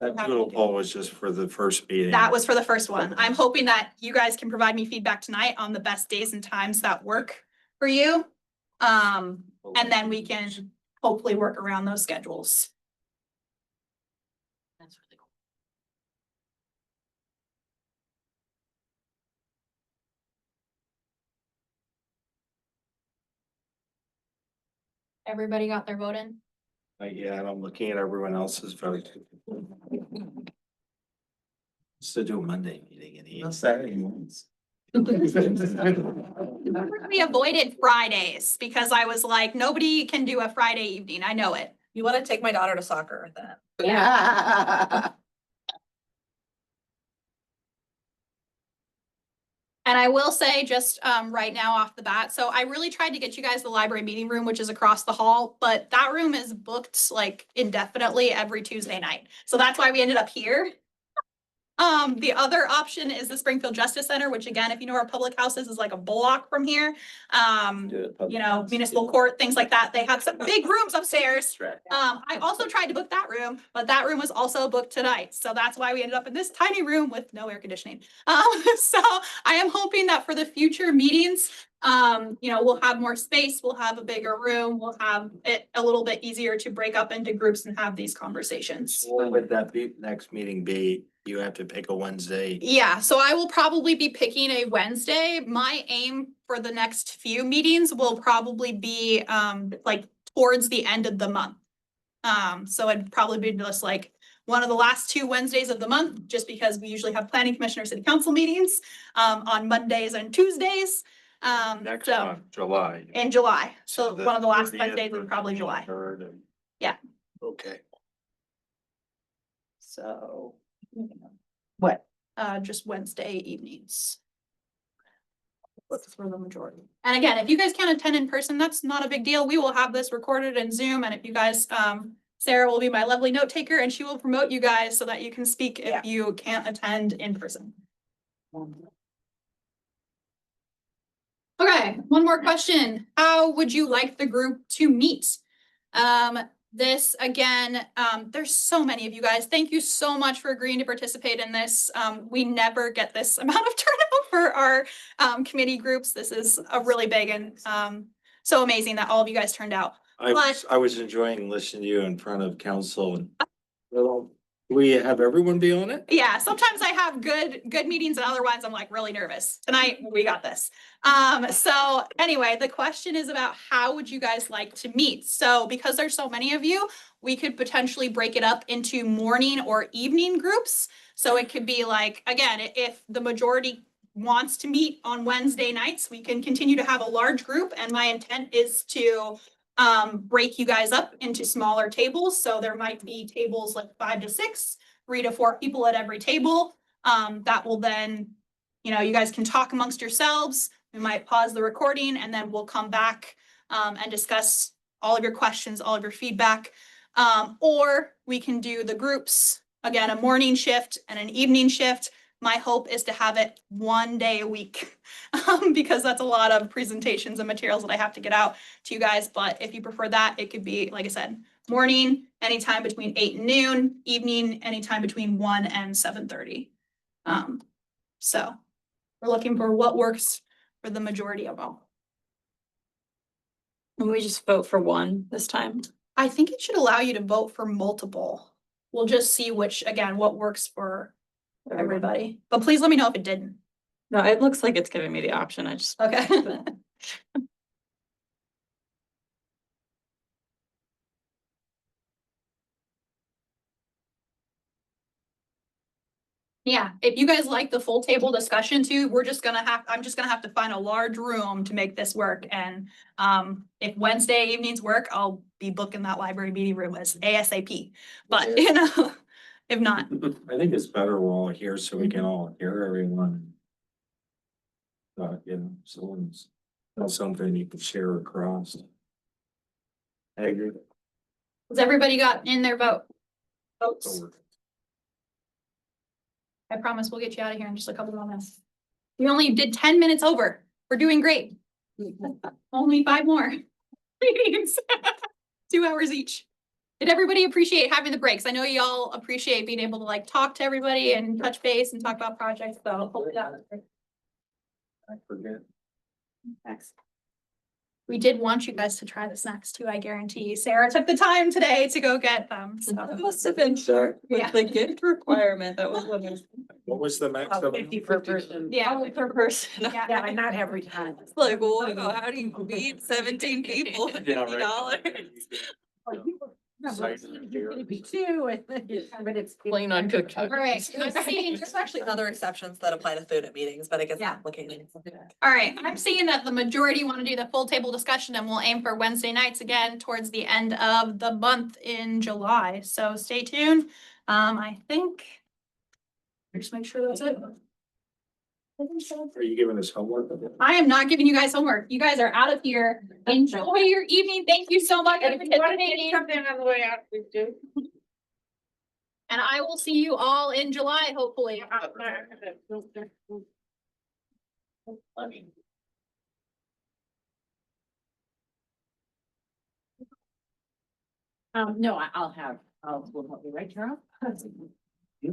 that doodle poll was just for the first meeting. That was for the first one. I'm hoping that you guys can provide me feedback tonight on the best days and times that work for you. And then we can hopefully work around those schedules. That's really cool. Everybody got their vote in? Yeah, and I'm looking at everyone else's vote. Still do a Monday meeting in the evening. Saturday mornings. We avoided Fridays because I was like, nobody can do a Friday evening. I know it. You want to take my daughter to soccer then? And I will say just right now off the bat, so I really tried to get you guys the library meeting room, which is across the hall, but that room is booked like indefinitely every Tuesday night. So that's why we ended up here. The other option is the Springfield Justice Center, which again, if you know where Public House is like a block from here. You know, municipal court, things like that. They have some big rooms upstairs. I also tried to book that room, but that room was also booked tonight. So that's why we ended up in this tiny room with no air conditioning. So I am hoping that for the future meetings, you know, we'll have more space, we'll have a bigger room, we'll have it a little bit easier to break up into groups and have these conversations. When would that be, next meeting be? You have to pick a Wednesday. Yeah, so I will probably be picking a Wednesday. My aim for the next few meetings will probably be like towards the end of the month. So it'd probably be just like one of the last 2 Wednesdays of the month, just because we usually have planning commissioner city council meetings on Mondays and Tuesdays. Next So month, July. in July. So the one of the last 30th Wednesdays or is probably July. 23rd and- Yeah. Okay. So What? just Wednesday evenings. For the majority. And again, if you guys can't attend in person, that's not a big deal. We will have this recorded in Zoom, and if you guys, Sarah will be my lovely note taker and she will promote you guys so that you can speak if you can't attend in person. Okay, one more question. How would you like the group to meet? This again, there's so many of you guys. Thank you so much for agreeing to participate in this. We never get this amount of turnout for our committee groups. This is a really big and so amazing that all of you guys turned out. I was enjoying listening to you in front of council and we have everyone be on it? Yeah, sometimes I have good meetings and other ones I'm like really nervous. Tonight, we got this. So anyway, the question is about how would you guys like to meet? So because there's so many of you, we could potentially break it up into morning or evening groups. So it could be like, again, if the majority wants to meet on Wednesday nights, we can continue to have a large group. And my intent is to break you guys up into smaller tables. So there might be tables like 5 to 6, 3 to 4 people at every table. That will then, you know, you guys can talk amongst yourselves. We might pause the recording and then we'll come back and discuss all of your questions, all of your feedback. Or we can do the groups, again, a morning shift and an evening shift. My hope is to have it 1 day a week because that's a lot of presentations and materials that I have to get out to you guys. But if you prefer that, it could be, like I said, morning, anytime between 8 and noon, evening, anytime between 1 and 7:30. So we're looking for what works for the majority of all. And we just vote for one this time. I think it should allow you to vote for multiple. We'll just see which, again, what works for everybody. But please let me know if it didn't. No, it looks like it's giving me the option. I just. Okay. Yeah, if you guys like the full table discussion too, I'm just gonna have to find a large room to make this work. And if Wednesday evenings work, I'll be booking that library meeting room as ASAP. But you know, if not, I think it's better we're all here so we can all hear everyone. You know, someone's, that's something you can share across. I agree. has everybody got in their votes? I promise we'll get you out of here in just a couple more minutes. We only did 10 minutes over. We're doing great. Only 5 more meetings. 2 hours each. Did everybody appreciate having the breaks? I know y'all appreciate being able to like talk to everybody and touch base and talk about projects, so hopefully that was great. I forget. Thanks. We did want you guys to try the snacks too, I guarantee. Sarah took the time today to go get them, so. It must have been short Yeah. with the gift requirement. That was What was the max of? 50 per person. Yeah. per person. Yeah. Yeah, but not every time. It's like, wow, how do you feed 17 people with $50? Maybe 2, but it's. Plain uncooked. All right, I'm seeing, There's actually other exceptions that apply to food at meetings, but it gets Yeah. complicated. all right, I'm seeing that the majority want to do the full table discussion and we'll aim for Wednesday nights again towards the end of the month in July. So stay tuned. I think. Just make sure that's it. I think so. Are you giving us homework? I am not giving you guys homework. You guys are out of here. Enjoy your evening. Thank you so much for participating. Something on the way out, please do. And I will see you all in July, hopefully. No, we'll help you, right, Carol? Yeah.